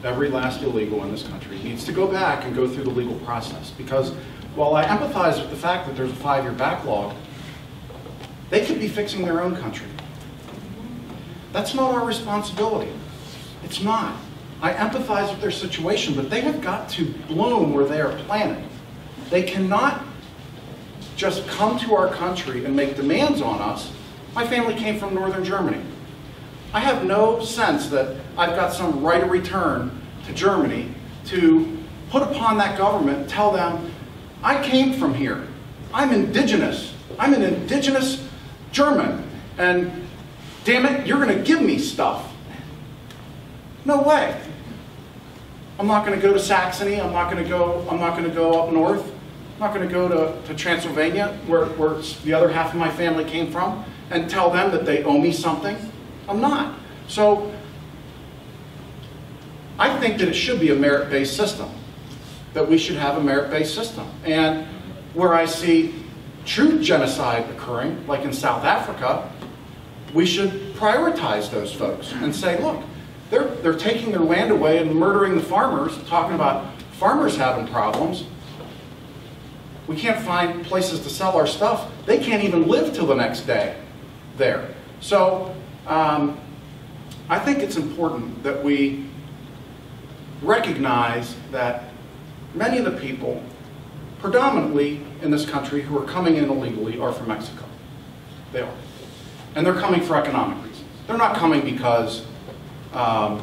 S2: Every last illegal in this country needs to go back and go through the legal process. Because while I empathize with the fact that there's a 5-year backlog, they could be fixing their own country. That's not our responsibility. It's not. I empathize with their situation, but they have got to bloom where they are planted. They cannot just come to our country and make demands on us. My family came from northern Germany. I have no sense that I've got some right of return to Germany to put upon that government, tell them, I came from here. I'm indigenous. I'm an indigenous German. And damn it, you're going to give me stuff. No way. I'm not going to go to Saxony. I'm not going to go up north. I'm not going to go to Transylvania, where the other half of my family came from, and tell them that they owe me something. I'm not. So I think that it should be a merit-based system, that we should have a merit-based system. And where I see true genocide occurring, like in South Africa, we should prioritize those folks and say, look, they're taking their land away and murdering the farmers, talking about farmers having problems. We can't find places to sell our stuff. They can't even live till the next day there. So I think it's important that we recognize that many of the people, predominantly in this country, who are coming in illegally are from Mexico. They are. And they're coming for economic reasons. They're not coming because, I'm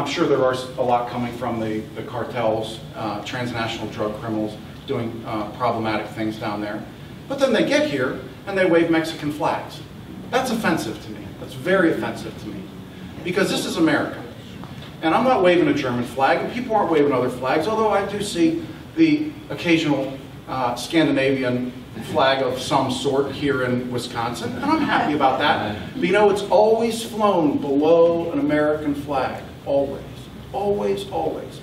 S2: sure there are a lot coming from the cartels, transnational drug criminals doing problematic things down there. But then they get here and they wave Mexican flags. That's offensive to me. That's very offensive to me. Because this is America. And I'm not waving a German flag, and people aren't waving other flags, although I do see the occasional Scandinavian flag of some sort here in Wisconsin, and I'm happy about that. But you know, it's always flown below an American flag. Always. Always, always.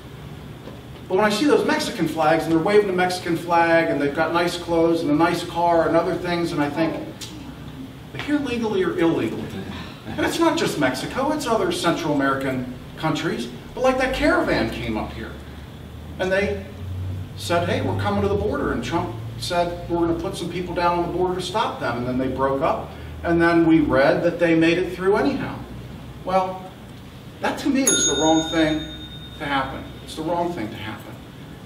S2: But when I see those Mexican flags, and they're waving the Mexican flag, and they've got nice clothes, and a nice car, and other things, and I think, they're here legally or illegally. And it's not just Mexico, it's other Central American countries. But like that caravan came up here, and they said, hey, we're coming to the border, and Trump said we're going to put some people down on the border to stop them, and then they broke up, and then we read that they made it through anyhow. Well, that to me is the wrong thing to happen. It's the wrong thing to happen.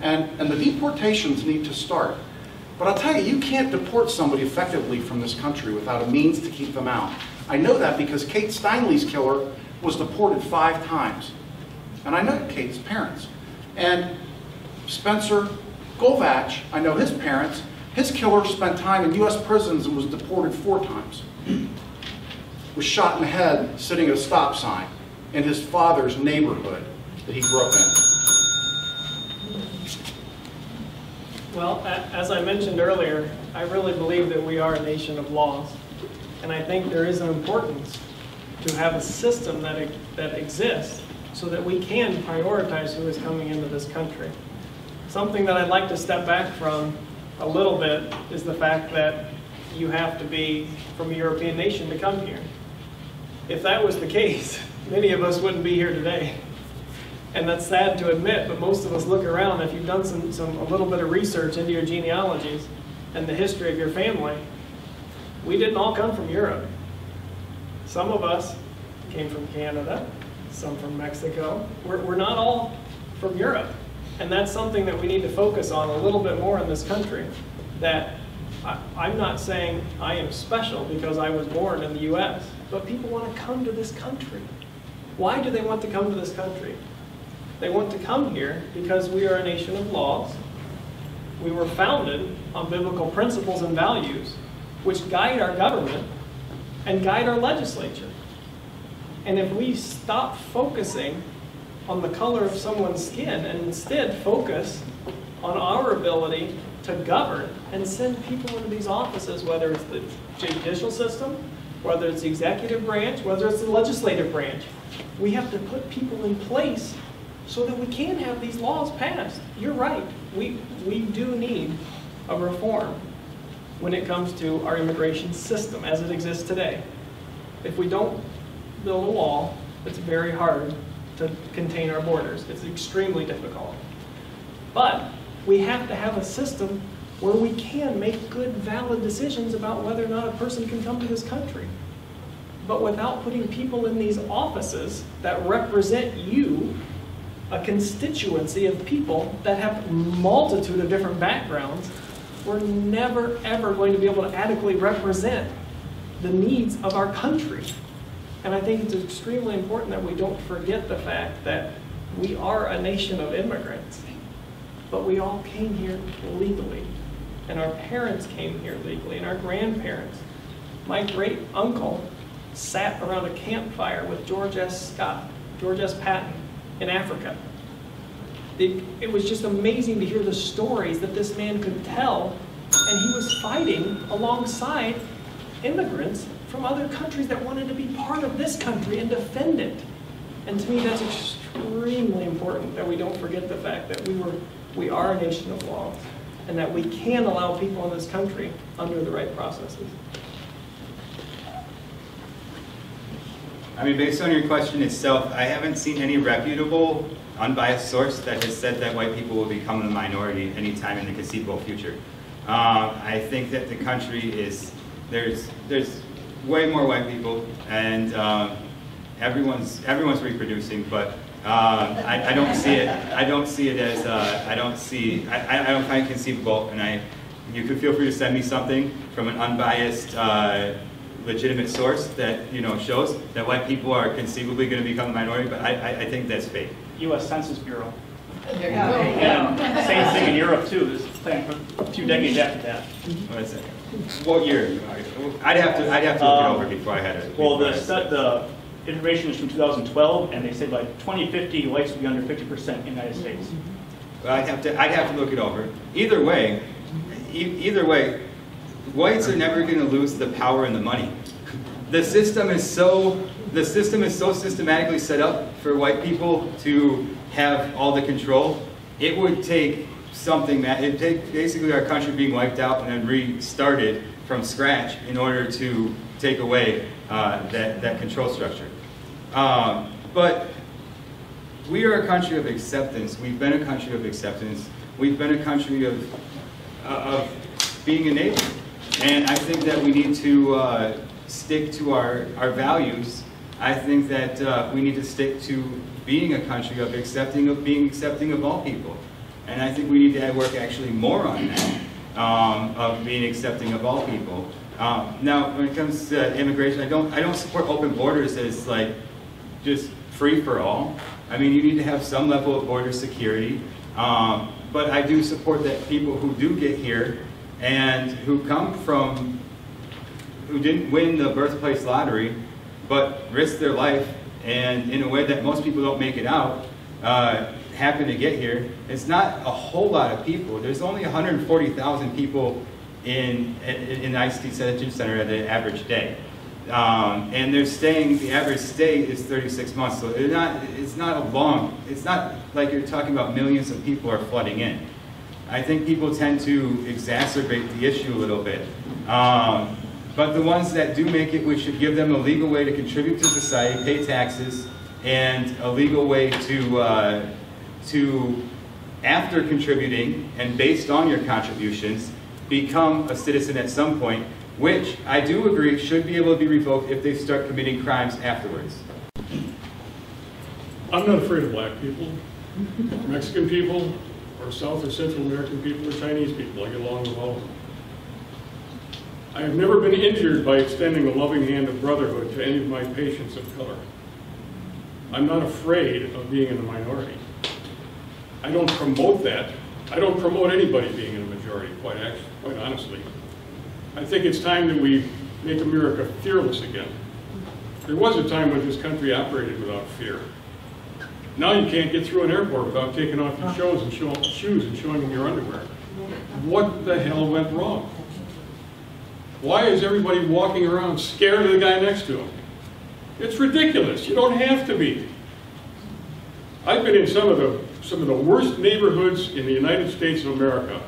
S2: And the deportations need to start. But I'll tell you, you can't deport somebody effectively from this country without a means to keep them out. I know that because Kate Steinle's killer was deported 5 times. And I know Kate's parents. And Spencer Golvach, I know his parents. His killer spent time in U.S. prisons and was deported 4 times. Was shot in the head sitting at a stop sign in his father's neighborhood that he grew up in.
S3: Well, as I mentioned earlier, I really believe that we are a nation of laws. And I think there is an importance to have a system that exists so that we can prioritize who is coming into this country. Something that I'd like to step back from a little bit is the fact that you have to be from a European nation to come here. If that was the case, many of us wouldn't be here today. And that's sad to admit, but most of us look around. If you've done a little bit of research into your genealogies and the history of your family, we didn't all come from Europe. Some of us came from Canada, some from Mexico. We're not all from Europe. And that's something that we need to focus on a little bit more in this country. That I'm not saying I am special because I was born in the US, but people want to come to this country. Why do they want to come to this country? They want to come here because we are a nation of laws. We were founded on biblical principles and values, which guide our government and guide our legislature. And if we stop focusing on the color of someone's skin and instead focus on our ability to govern and send people into these offices, whether it's the judicial system, whether it's the executive branch, whether it's the legislative branch, we have to put people in place so that we can have these laws passed. You're right. We do need a reform when it comes to our immigration system as it exists today. If we don't build a wall, it's very hard to contain our borders. It's extremely difficult. But we have to have a system where we can make good, valid decisions about whether or not a person can come to this country. But without putting people in these offices that represent you, a constituency of people that have a multitude of different backgrounds, we're never, ever going to be able to adequately represent the needs of our country. And I think it's extremely important that we don't forget the fact that we are a nation of immigrants, but we all came here legally. And our parents came here legally, and our grandparents. My great uncle sat around a campfire with George S. Patton in Africa. It was just amazing to hear the stories that this man could tell, and he was fighting alongside immigrants from other countries that wanted to be part of this country and defend it. And to me, that's extremely important that we don't forget the fact that we are a nation of laws, and that we can allow people in this country under the right processes.
S5: I mean, based on your question itself, I haven't seen any reputable, unbiased source that has said that white people will become a minority anytime in the conceivable future. I think that the country is, there's way more white people, and everyone's reproducing, but I don't see it. I don't see it as I don't find it conceivable, and you could feel free to send me something from an unbiased, legitimate source that shows that white people are conceivably going to become a minority, but I think that's fake.
S11: U.S. Census Bureau.
S4: There you go.
S11: And same thing in Europe too. This plan for a few decades after that.
S5: What is it? What year? I'd have to look it over before I had it.
S11: Well, the information is from 2012, and they said by 2050, whites will be under 50% in the United States.
S5: Well, I'd have to look it over. Either way, whites are never going to lose the power and the money. The system is so systematically set up for white people to have all the control. It would take something that it'd take basically our country being wiped out and then restarted from scratch in order to take away that control structure. But we are a country of acceptance. We've been a country of acceptance. We've been a country of being a neighbor. And I think that we need to stick to our values. I think that we need to stick to being a country of accepting of all people. And I think we need to work actually more on that, of being accepting of all people. Now, when it comes to immigration, I don't support open borders as like just free for all. I mean, you need to have some level of border security. But I do support that people who do get here and who didn't win the birthplace lottery, but risk their life, and in a way that most people don't make it out, happen to get here. It's not a whole lot of people. There's only 140,000 people in the ICT Detention Center at an average day. And the average stay is 36 months, so it's not like you're talking about millions of people are flooding in. I think people tend to exacerbate the issue a little bit. But the ones that do make it, we should give them a legal way to contribute to society, pay taxes, and a legal way to after contributing and based on your contributions, become a citizen at some point, which I do agree should be able to be revoked if they start committing crimes afterwards.
S6: I'm not afraid of black people. Mexican people, or South or Central American people, or Chinese people. I get along with all of them. I have never been injured by extending a loving hand of brotherhood to any of my patients of color. I'm not afraid of being in the minority. I don't promote that. I don't promote anybody being in the majority, quite honestly. I think it's time that we make America fearless again. There was a time when this country operated without fear. Now you can't get through an airport without taking off your shoes and showing them your underwear. What the hell went wrong? Why is everybody walking around scared of the guy next to him? It's ridiculous. You don't have to be. I've been in some of the worst neighborhoods in the United States of America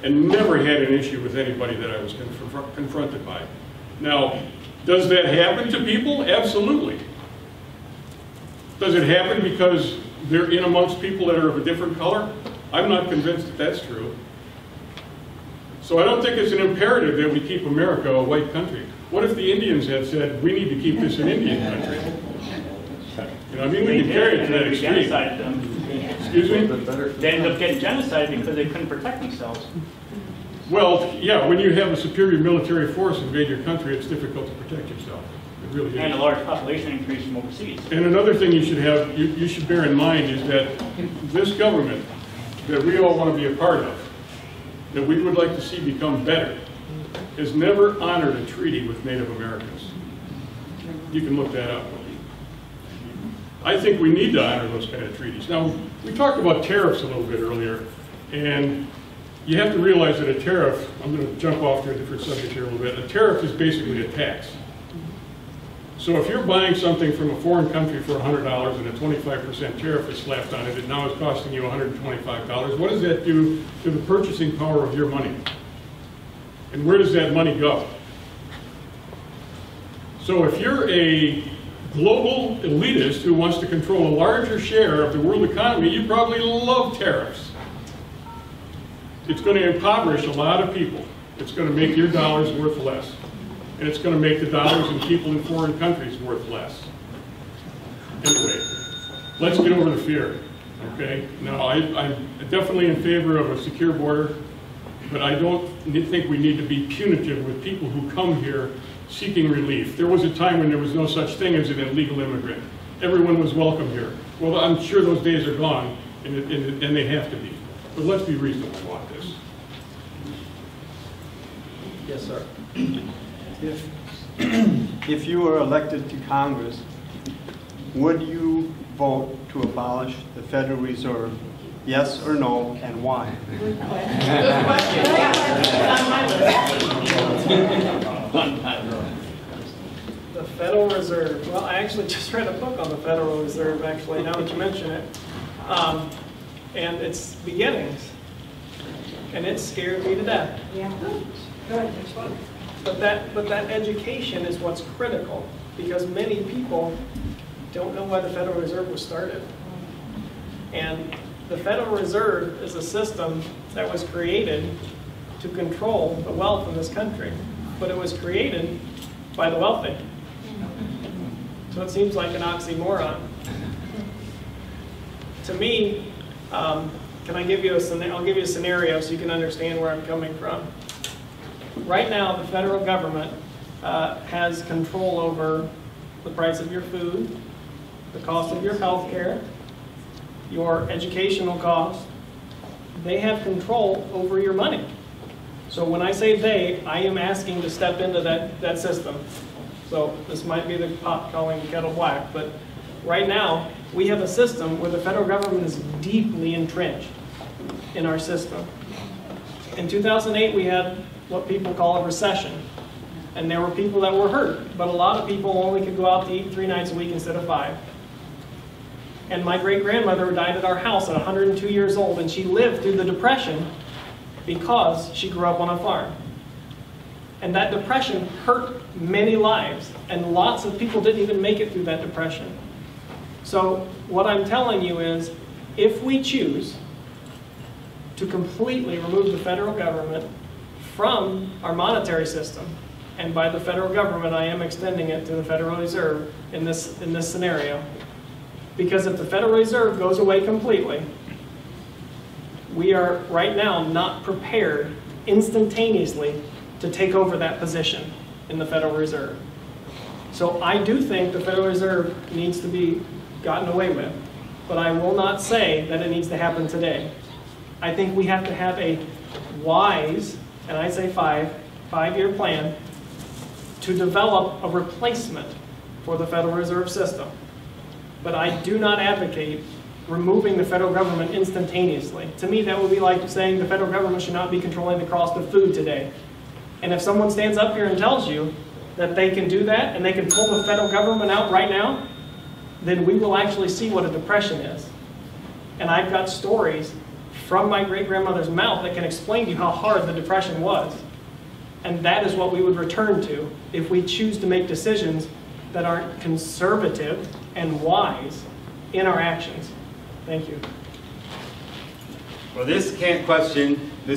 S6: and never had an issue with anybody that I was confronted by. Now, does that happen to people? Absolutely. Does it happen because they're in amongst people that are of a different color? I'm not convinced that that's true. So I don't think it's an imperative that we keep America a white country. What if the Indians had said, we need to keep this an Indian country? You know, I mean, we can carry it to that extreme. Excuse me?
S11: They ended up getting genocided because they couldn't protect themselves.
S6: Well, yeah, when you have a superior military force invade your country, it's difficult to protect yourself. It really is.
S11: And a large population increase from overseas.
S6: And another thing you should have, you should bear in mind is that this government that we all want to be a part of, that we would like to see become better, has never honored a treaty with Native Americans. You can look that up. I think we need to honor those kind of treaties. Now, we talked about tariffs a little bit earlier, and you have to realize that a tariff, I'm going to jump off to a different subject here a little bit, a tariff is basically a tax. So if you're buying something from a foreign country for $100 and a 25% tariff is slapped on it, and now it's costing you $125, what does that do to the purchasing power of your money? And where does that money go? So if you're a global elitist who wants to control a larger share of the world economy, you probably love tariffs. It's going to impoverish a lot of people. It's going to make your dollars worth less. And it's going to make the dollars in people in foreign countries worth less. Anyway, let's get over the fear, okay? Now, I'm definitely in favor of a secure border, but I don't think we need to be punitive with people who come here seeking relief. There was a time when there was no such thing as an illegal immigrant. Everyone was welcome here. Well, I'm sure those days are gone, and they have to be. But let's be reasonable about this.
S3: Yes, sir.
S8: If you were elected to Congress, would you vote to abolish the Federal Reserve? Yes or no, and why?
S4: Good question.
S3: The Federal Reserve. Well, I actually just read a book on the Federal Reserve, actually, now that you mention it. And its beginnings. And it scared me to death.
S9: Yeah. Good.
S3: But that education is what's critical, because many people don't know why the Federal Reserve was started. And the Federal Reserve is a system that was created to control the wealth in this country, but it was created by the wealthy. So it seems like an oxymoron. To me, can I give you I'll give you a scenario so you can understand where I'm coming from. Right now, the federal government has control over the price of your food, the cost of your health care, your educational costs. They have control over your money. So when I say they, I am asking to step into that system. So this might be the pot calling the kettle black, but right now, we have a system where the federal government is deeply entrenched in our system. In 2008, we had what people call a recession. And there were people that were hurt, but a lot of people only could go out to eat 3 nights a week instead of 5. And my great-grandmother died at our house at 102 years old, and she lived through the Depression because she grew up on a farm. And that Depression hurt many lives, and lots of people didn't even make it through that Depression. So what I'm telling you is, if we choose to completely remove the federal government from our monetary system, and by the federal government I am extending it to the Federal Reserve in this scenario, Because if the Federal Reserve goes away completely, we are right now not prepared instantaneously to take over that position in the Federal Reserve. So I do think the Federal Reserve needs to be gotten away with, but I will not say that it needs to happen today. I think we have to have a wise, and I say five-year plan to develop a replacement for the Federal Reserve System. But I do not advocate removing the federal government instantaneously. To me, that would be like saying the federal government should not be controlling the cost of food today. And if someone stands up here and tells you that they can do that and they can pull the federal government out right now, then we will actually see what a depression is. And I've got stories from my great-grandmother's mouth that can explain to you how hard the depression was. And that is what we would return to if we choose to make decisions that aren't conservative and wise in our actions. Thank you.
S5: Well, this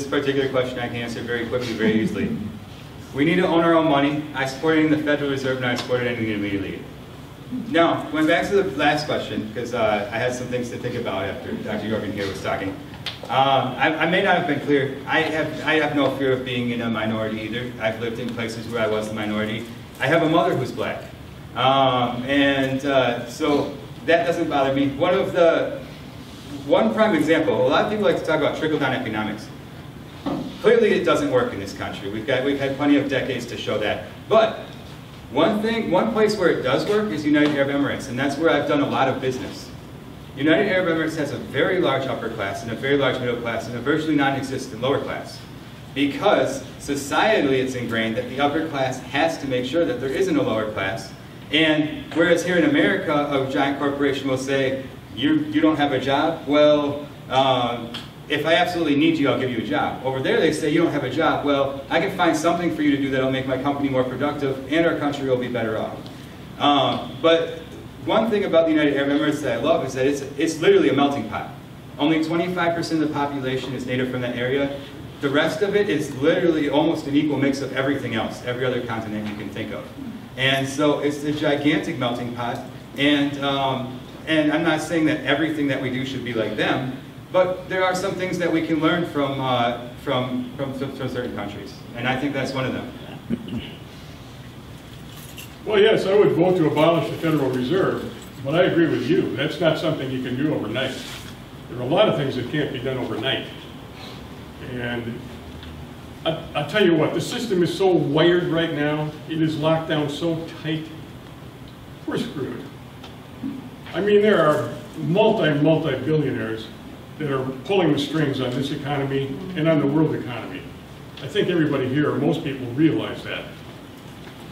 S5: particular question I can answer very quickly, very easily. We need to own our own money. I support it in the Federal Reserve, and I support it immediately. Now, going back to the last question, because I had some things to think about after Dr. Yorgan here was talking. I may not have been clear. I have no fear of being in a minority either. I've lived in places where I was a minority. I have a mother who's black. So that doesn't bother me. One prime example, a lot of people like to talk about trickle-down economics. Clearly it doesn't work in this country. We've had plenty of decades to show that. But one place where it does work is United Arab Emirates, and that's where I've done a lot of business. United Arab Emirates has a very large upper class and a very large middle class and a virtually non-existent lower class. Because societally it's ingrained that the upper class has to make sure that there isn't a lower class. And whereas here in America, a giant corporation will say, you don't have a job? Well, if I absolutely need you, I'll give you a job. Over there they say, you don't have a job? Well, I can find something for you to do that will make my company more productive and our country will be better off. But one thing about the United Arab Emirates that I love is that it's literally a melting pot. Only 25% of the population is native from that area. The rest of it is literally almost an equal mix of everything else, every other continent you can think of. And so it's a gigantic melting pot. And I'm not saying that everything that we do should be like them, but there are some things that we can learn from certain countries. And I think that's one of them.
S6: Well, yes, I would vote to abolish the Federal Reserve, but I agree with you. That's not something you can do overnight. There are a lot of things that can't be done overnight. And I'll tell you what, the system is so wired right now, it is locked down so tight, we're screwed. I mean, there are multi-billionaires that are pulling the strings on this economy and on the world economy. I think everybody here, or most people, realize that.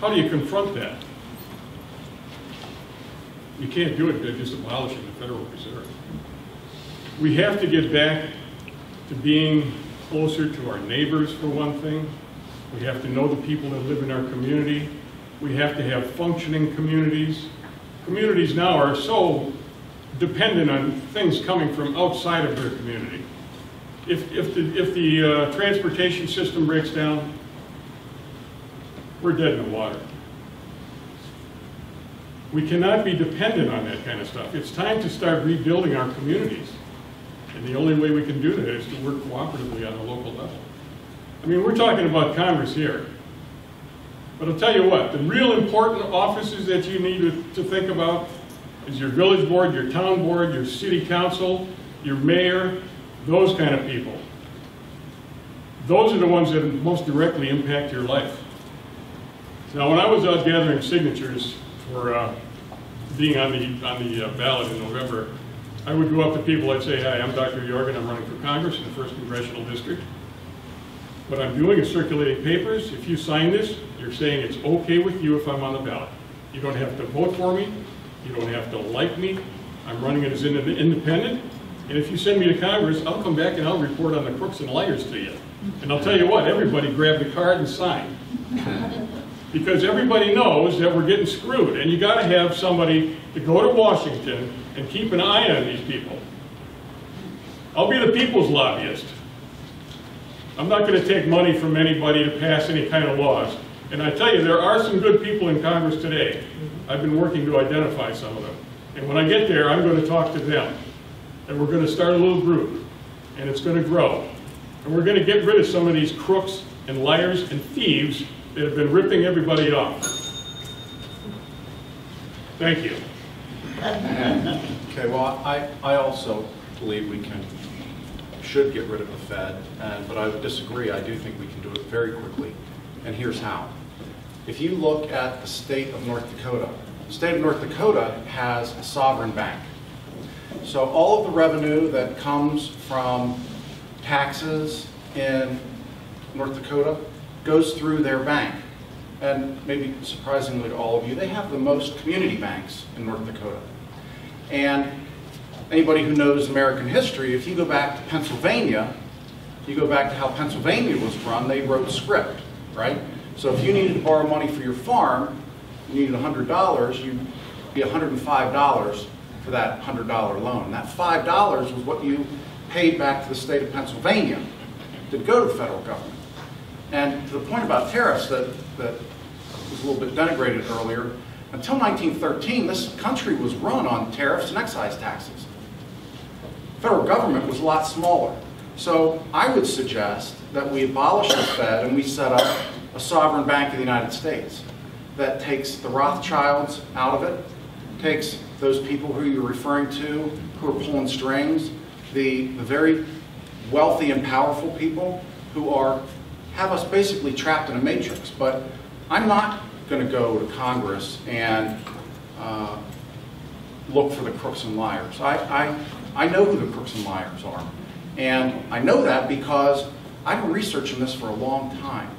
S6: How do you confront that? You can't do it by just abolishing the Federal Reserve. We have to get back to being closer to our neighbors, for one thing. We have to know the people that live in our community. We have to have functioning communities. Communities now are so dependent on things coming from outside of their community. If the transportation system breaks down, we're dead in the water. We cannot be dependent on that kind of stuff. It's time to start rebuilding our communities. And the only way we can do that is to work cooperatively on a local level. I mean, we're talking about Congress here. But I'll tell you what, the real important offices that you need to think about is your village board, your town board, your city council, your mayor, those kind of people. Those are the ones that most directly impact your life. Now, when I was out gathering signatures for being on the ballot in November, I would go up to people, I'd say, hi, I'm Dr. Yorgan, I'm running for Congress in the 1st Congressional District. What I'm doing is circulating papers. If you sign this, you're saying it's okay with you if I'm on the ballot. You don't have to vote for me. You don't have to like me. I'm running it as an independent. And if you send me to Congress, I'll come back and I'll report on the crooks and liars to you. And I'll tell you what, everybody grab the card and sign. Because everybody knows that we're getting screwed. And you got to have somebody to go to Washington and keep an eye on these people. I'll be the people's lobbyist. I'm not going to take money from anybody to pass any kind of laws. And I tell you, there are some good people in Congress today. I've been working to identify some of them. And when I get there, I'm going to talk to them. And we're going to start a little group. And it's going to grow. And we're going to get rid of some of these crooks and liars and thieves that have been ripping everybody off. Thank you.
S2: Okay, well, I also believe we should get rid of the Fed, but I would disagree. I do think we can do it very quickly, and here's how. If you look at the state of North Dakota, the state of North Dakota has a sovereign bank. So all of the revenue that comes from taxes in North Dakota goes through their bank. And maybe surprisingly to all of you, they have the most community banks in North Dakota. And anybody who knows American history, if you go back to Pennsylvania, you go back to how Pennsylvania was run, they wrote script, right? So if you needed to borrow money for your farm, you needed $100, you'd be $105 for that $100 loan. And that $5 was what you paid back to the state of Pennsylvania to go to the federal government. And to the point about tariffs that was a little bit denigrated earlier, until 1913, this country was run on tariffs and excise taxes. The federal government was a lot smaller. So I would suggest that we abolish the Fed and we set up a sovereign bank of the United States that takes the Rothschilds out of it, takes those people who you're referring to who are pulling strings, the very wealthy and powerful people who have us basically trapped in a matrix. But I'm not going to go to Congress and look for the crooks and liars. I know who the crooks and liars are. And I know that because I've been researching this for a long time.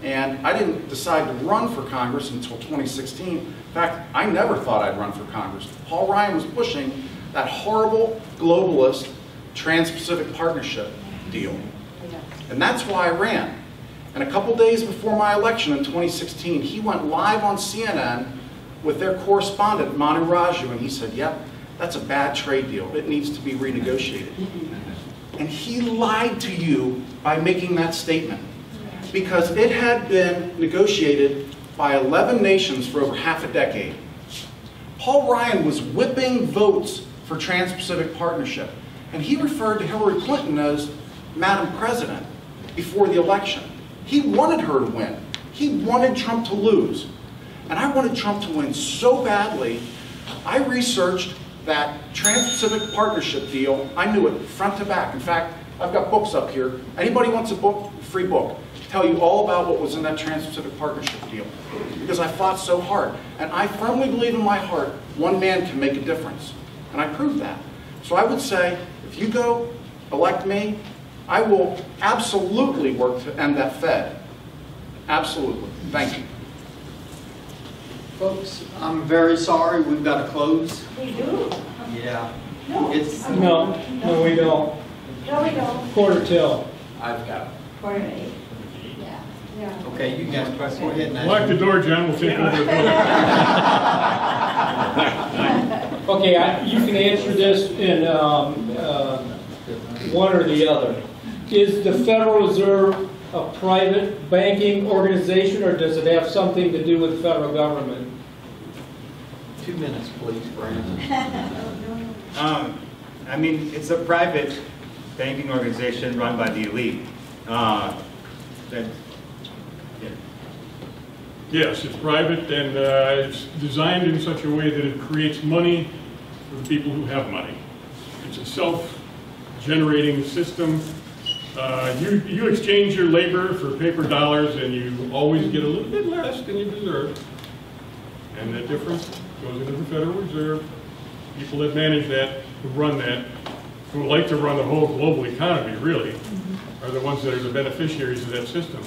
S2: And I didn't decide to run for Congress until 2016. In fact, I never thought I'd run for Congress. Paul Ryan was pushing that horrible globalist Trans-Pacific Partnership deal. And that's why I ran. And a couple days before my election in 2016, he went live on CNN with their correspondent, Manu Raju, and he said, yep, that's a bad trade deal. It needs to be renegotiated. And he lied to you by making that statement, because it had been negotiated by 11 nations for over half a decade. Paul Ryan was whipping votes for Trans-Pacific Partnership, and he referred to Hillary Clinton as Madam President before the election. He wanted her to win. He wanted Trump to lose. And I wanted Trump to win so badly, I researched that Trans-Pacific Partnership deal. I knew it front to back. In fact, I've got books up here. Anybody wants a book, free book, tell you all about what was in that Trans-Pacific Partnership deal. Because I fought so hard. And I firmly believe in my heart, one man can make a difference. And I proved that. So I would say, if you go elect me, I will absolutely work to end that Fed. Absolutely. Thank you.
S1: Folks, I'm very sorry. We've got to close.
S9: We do?
S1: Yeah.
S9: No.
S10: No, we don't.
S9: No, we don't.
S10: Quarter till.
S1: I've got it.
S9: Quarter to 8. Yeah. Yeah.
S1: Okay, you guys go ahead and
S6: Lock the door, John. We'll take over the door.
S10: Okay, you can answer this in one or the other. Is the Federal Reserve a private banking organization, or does it have something to do with the federal government?
S1: 2 minutes, please, Brandon.
S5: I mean, it's a private banking organization run by the elite.
S6: Yes, it's private, and it's designed in such a way that it creates money for the people who have money. It's a self-generating system. You exchange your labor for paper dollars, and you always get a little bit less than you deserve. And that difference goes into the Federal Reserve. People that manage that, who run that, who like to run the whole global economy, really, are the ones that are the beneficiaries of that system.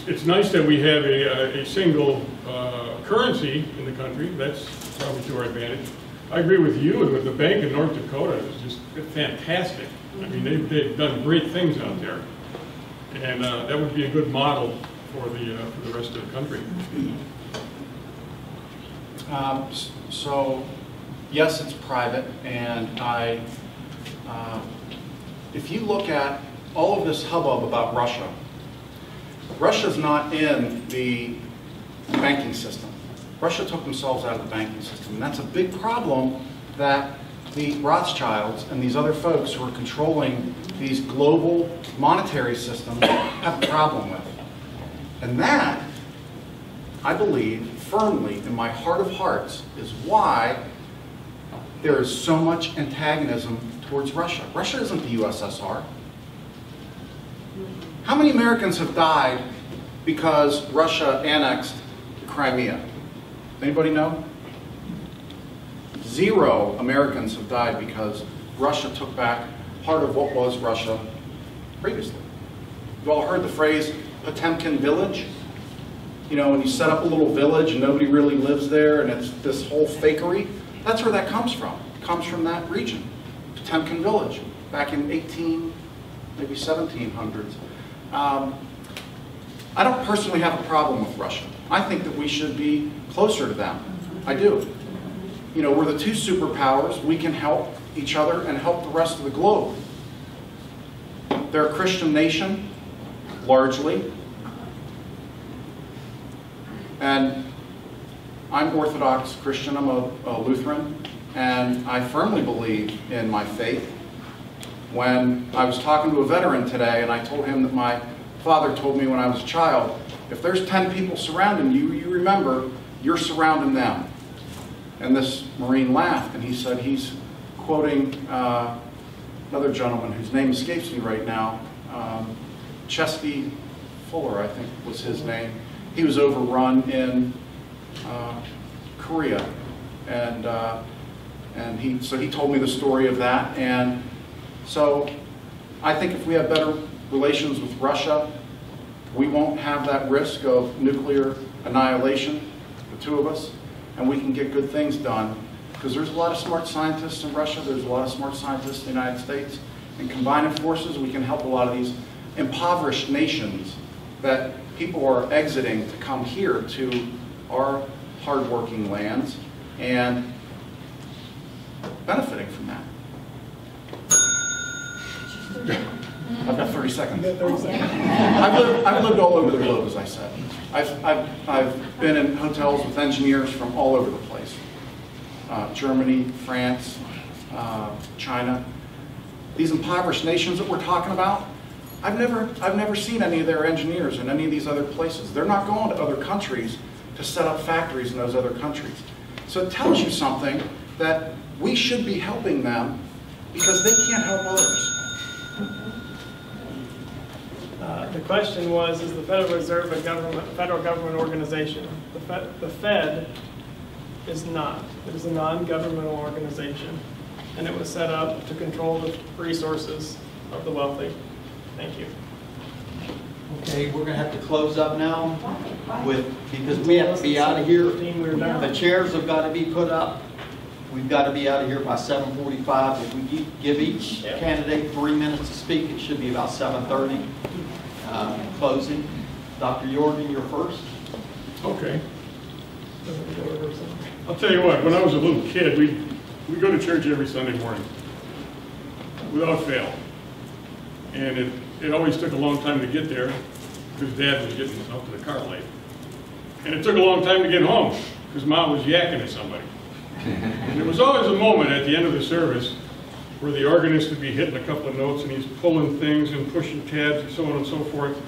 S6: It's nice that we have a single currency in the country. That's probably to our advantage. I agree with you, and with the bank in North Dakota, it's just fantastic. I mean, they've done great things out there, and that would be a good model for the rest of the country.
S2: So, yes, it's private, and if you look at all of this hubbub about Russia, Russia's not in the banking system. Russia took themselves out of the banking system, and that's a big problem that the Rothschilds and these other folks who are controlling these global monetary systems have a problem with. And that, I believe firmly in my heart of hearts, is why there is so much antagonism towards Russia. Russia isn't the USSR. How many Americans have died because Russia annexed Crimea? Anybody know? 0 Americans have died because Russia took back part of what was Russia previously. You've all heard the phrase Potemkin village? You know, when you set up a little village and nobody really lives there and it's this whole fakery, that's where that comes from. It comes from that region, Potemkin village, back in maybe 1700s. I don't personally have a problem with Russia. I think that we should be closer to them. I do. You know, we're the 2 superpowers. We can help each other and help the rest of the globe. They're a Christian nation, largely. And I'm Orthodox Christian. I'm a Lutheran. And I firmly believe in my faith. When I was talking to a veteran today, and I told him that my father told me when I was a child, if there's 10 people surrounding you, you remember you're surrounding them. And this Marine laughed, and he said he's quoting another gentleman whose name escapes me right now, Chesty Fuller, I think was his name. He was overrun in Korea, and he told me the story of that. And so I think if we have better relations with Russia, we won't have that risk of nuclear annihilation, the 2 of us, and we can get good things done. Because there's a lot of smart scientists in Russia, there's a lot of smart scientists in the United States, and combining forces, we can help a lot of these impoverished nations that people are exiting to come here to our hardworking lands and benefiting from that. I've got 30 seconds. I've lived all over the globe, as I said. I've been in hotels with engineers from all over the place. Germany, France, China. These impoverished nations that we're talking about, I've never seen any of their engineers in any of these other places. They're not going to other countries to set up factories in those other countries. So it tells you something that we should be helping them because they can't help others.
S3: The question was, is the Federal Reserve a federal government organization? The Fed is not. It is a non-governmental organization, and it was set up to control the resources of the wealthy. Thank you.
S1: Okay, we're going to have to close up now because we have to be out of here. The chairs have got to be put up. We've got to be out of here by 7:45. If we give each candidate 3 minutes to speak, it should be about 7:30. Closing. Dr. Yorgan, you're first.
S6: Okay. I'll tell you what, when I was a little kid, we'd go to church every Sunday morning, without fail. And it always took a long time to get there, because Dad was getting up to the car late. And it took a long time to get home, because Mom was yakking at somebody. And there was always a moment at the end of the service where the organist would be hitting a couple of notes, and he's pulling things and pushing tabs and so on and so forth.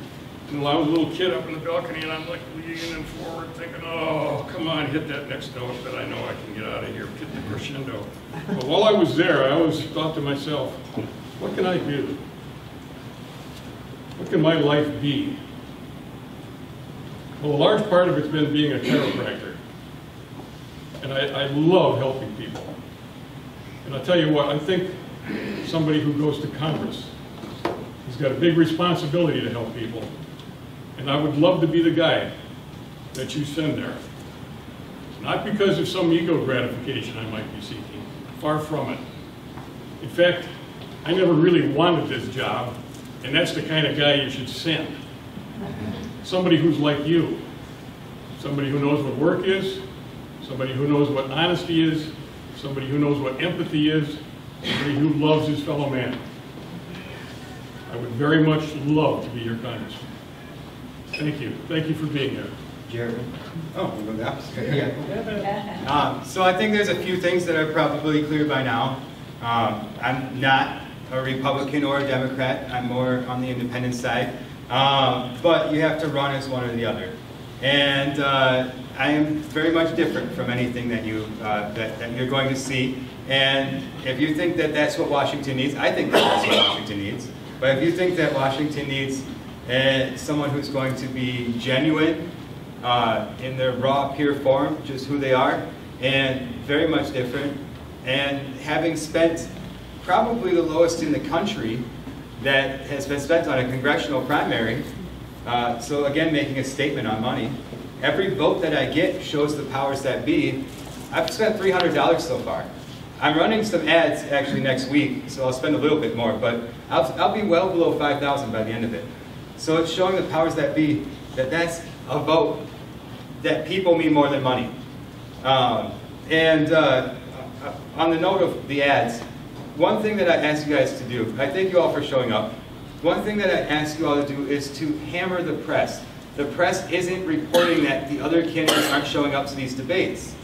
S6: And I was a little kid up in the balcony, and I'm like leaning forward thinking, oh, come on, hit that next note that I know I can get out of here, get the crescendo. But while I was there, I always thought to myself, what can I do? What can my life be? Well, a large part of it's been being a chiropractor. And I love helping people. And I'll tell you what, I think somebody who goes to Congress has got a big responsibility to help people. And I would love to be the guy that you send there. Not because of some ego gratification I might be seeking. Far from it. In fact, I never really wanted this job, and that's the kind of guy you should send. Somebody who's like you. Somebody who knows what work is, somebody who knows what honesty is, somebody who knows what empathy is, somebody who loves his fellow man. I would very much love to be your congressman. Thank you. Thank you for being here.
S5: Jeremy. Oh, we'll go the opposite way. Yeah. So I think there's a few things that are probably clear by now. I'm not a Republican or a Democrat. I'm more on the independent side. But you have to run as one or the other. And I am very much different from anything that you're going to see. And if you think that that's what Washington needs, I think that's what Washington needs. But if you think that Washington needs someone who's going to be genuine in their raw, pure form, just who they are, and very much different, and having spent probably the lowest in the country that has been spent on a congressional primary, so again, making a statement on money. Every vote that I get shows the powers that be. I've spent $300 so far. I'm running some ads actually next week, so I'll spend a little bit more, but I'll be well below $5,000 by the end of it. So it's showing the powers that be that that's a vote that people mean more than money. And on the note of the ads, one thing that I ask you guys to do, I thank you all for showing up. One thing that I ask you all to do is to hammer the press. The press isn't reporting that the other candidates aren't showing up to these debates.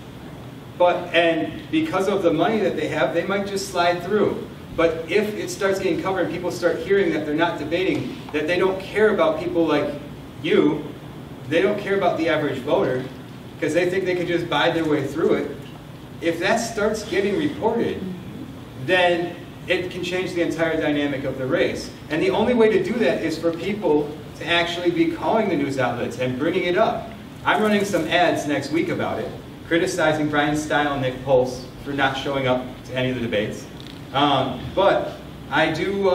S5: And because of the money that they have, they might just slide through. But if it starts getting covered and people start hearing that they're not debating, that they don't care about people like you, they don't care about the average voter, because they think they can just buy their way through it, if that starts getting reported, then it can change the entire dynamic of the race. And the only way to do that is for people to actually be calling the news outlets and bringing it up. I'm running some ads next week about it, criticizing Brian Steil and Nick Pulse for not showing up to any of the debates. But I do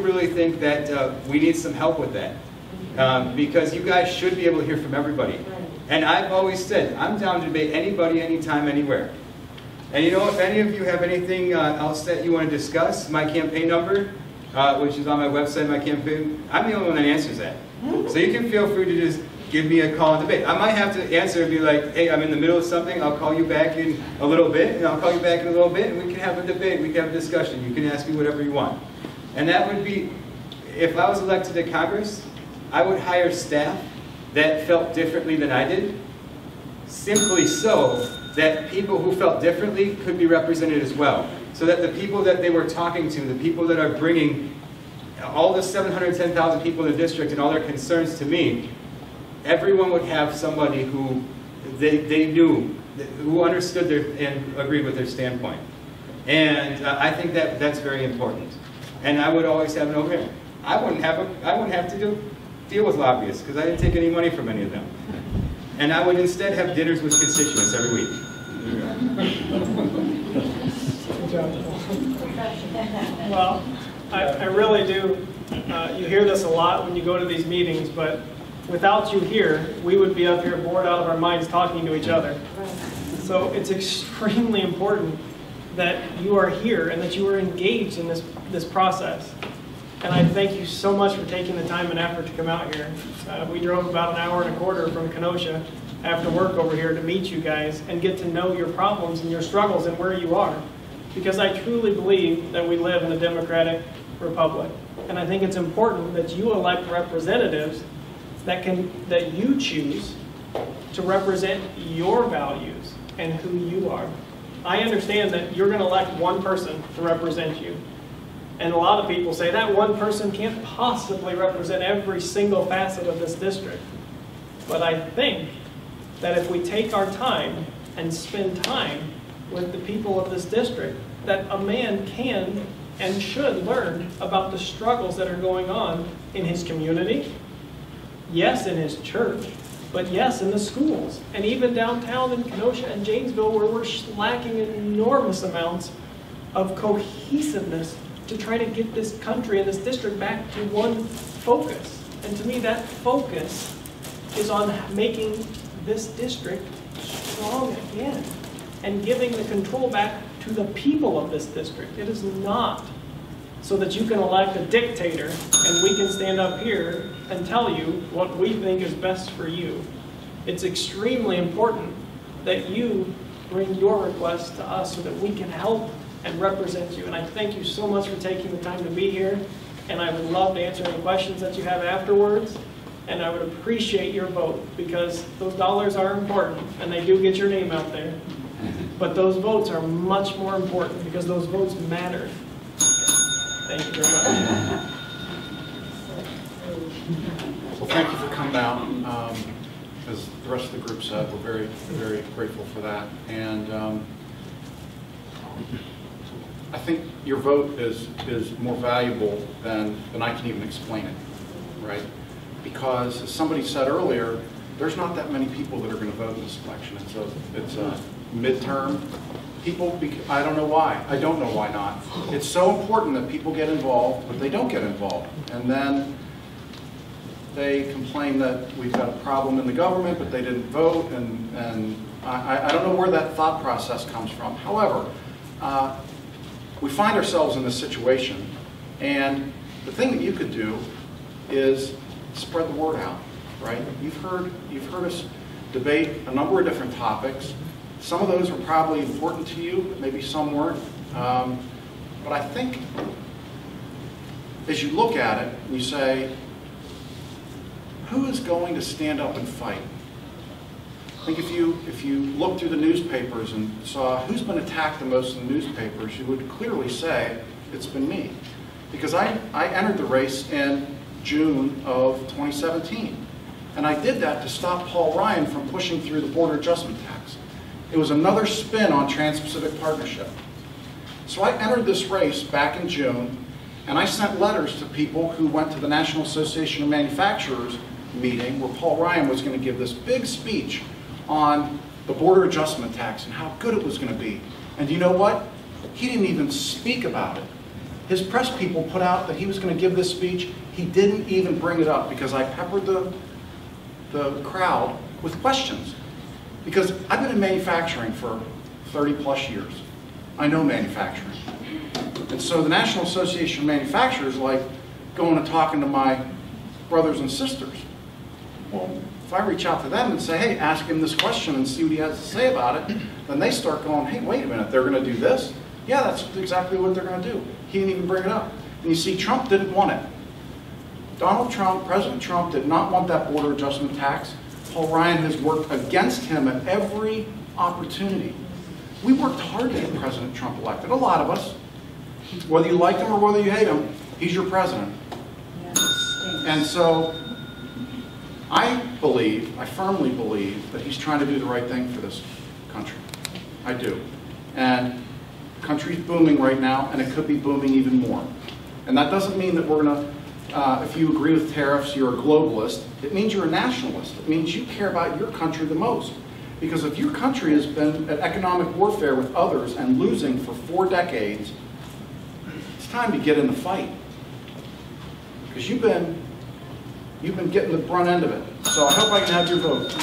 S5: really think that we need some help with that, because you guys should be able to hear from everybody. And I've always said, I'm down to debate anybody, anytime, anywhere. And you know, if any of you have anything else that you want to discuss, my campaign number, which is on my website, my campaign, I'm the only one that answers that. So you can feel free to just give me a call and debate. I might have to answer and be like, hey, I'm in the middle of something, I'll call you back in a little bit, and I'll call you back in a little bit, and we can have a debate, we can have a discussion. You can ask me whatever you want. And that would be, if I was elected to Congress, I would hire staff that felt differently than I did, simply so that people who felt differently could be represented as well. So that the people that they were talking to, the people that are bringing all the 710,000 people in the district and all their concerns to me, everyone would have somebody who they knew, who understood and agreed with their standpoint. And I think that that's very important. And I would always have an overhead. I wouldn't have to deal with lobbyists because I didn't take any money from any of them. And I would instead have dinners with constituents every week.
S3: Well, I really do. You hear this a lot when you go to these meetings, but without you here, we would be up here bored out of our minds talking to each other. So it's extremely important that you are here and that you are engaged in this process. And I thank you so much for taking the time and effort to come out here. We drove about an hour and a quarter from Kenosha after work over here to meet you guys and get to know your problems and your struggles and where you are. Because I truly believe that we live in a democratic republic. And I think it's important that you elect representatives that you choose to represent your values and who you are. I understand that you're going to elect one person to represent you. And a lot of people say that one person can't possibly represent every single facet of this district. But I think that if we take our time and spend time with the people of this district, that a man can and should learn about the struggles that are going on in his community, yes, in his church, but yes, in the schools, and even downtown in Kenosha and Janesville, where we're lacking enormous amounts of cohesiveness to try to get this country and this district back to one focus. And to me, that focus is on making this district strong again and giving the control back to the people of this district. It is not so that you can elect a dictator and we can stand up here and tell you what we think is best for you. It's extremely important that you bring your requests to us so that we can help and represent you. And I thank you so much for taking the time to be here. And I would love to answer any questions that you have afterwards. And I would appreciate your vote, because those dollars are important, and they do get your name out there. But those votes are much more important, because those votes matter. Thank you very much.
S2: Well, thank you for coming out. As the rest of the group said, we're very, very grateful for that. And I think your vote is more valuable than I can even explain it, right? Because as somebody said earlier, there's not that many people that are going to vote in this election. It's a midterm. People, I don't know why. I don't know why not. It's so important that people get involved, but they don't get involved. And then they complain that we've got a problem in the government, but they didn't vote, and I don't know where that thought process comes from. However, we find ourselves in this situation, and the thing that you could do is spread the word out, right? You've heard us debate a number of different topics. Some of those are probably important to you, but maybe some weren't. But I think as you look at it, you say, who is going to stand up and fight? I think if you look through the newspapers and saw who's been attacked the most in the newspapers, you would clearly say it's been me. Because I entered the race in June of 2017. And I did that to stop Paul Ryan from pushing through the border adjustment tax. It was another spin on Trans-Pacific Partnership. So I entered this race back in June, and I sent letters to people who went to the National Association of Manufacturers meeting where Paul Ryan was going to give this big speech on the border adjustment tax and how good it was going to be. And you know what? He didn't even speak about it. His press people put out that he was going to give this speech. He didn't even bring it up because I peppered the crowd with questions. Because I've been in manufacturing for 30 plus years. I know manufacturing. And so the National Association of Manufacturers like going and talking to my brothers and sisters. Well, if I reach out to them and say, hey, ask him this question and see what he has to say about it, then they start going, hey, wait a minute, they're going to do this? Yeah, that's exactly what they're going to do. He didn't even bring it up. And you see, Trump didn't want it. Donald Trump, President Trump, did not want that border adjustment tax. Paul Ryan has worked against him at every opportunity. We worked hard to get President Trump elected, a lot of us. Whether you like him or whether you hate him, he's your president. And so I firmly believe that he's trying to do the right thing for this country. I do. And the country's booming right now, and it could be booming even more. And that doesn't mean that we're going to, if you agree with tariffs, you're a globalist. It means you're a nationalist. It means you care about your country the most. Because if your country has been at economic warfare with others and losing for 4 decades, it's time to get in the fight. Because you've been getting the brunt end of it. So I hope I can have your vote.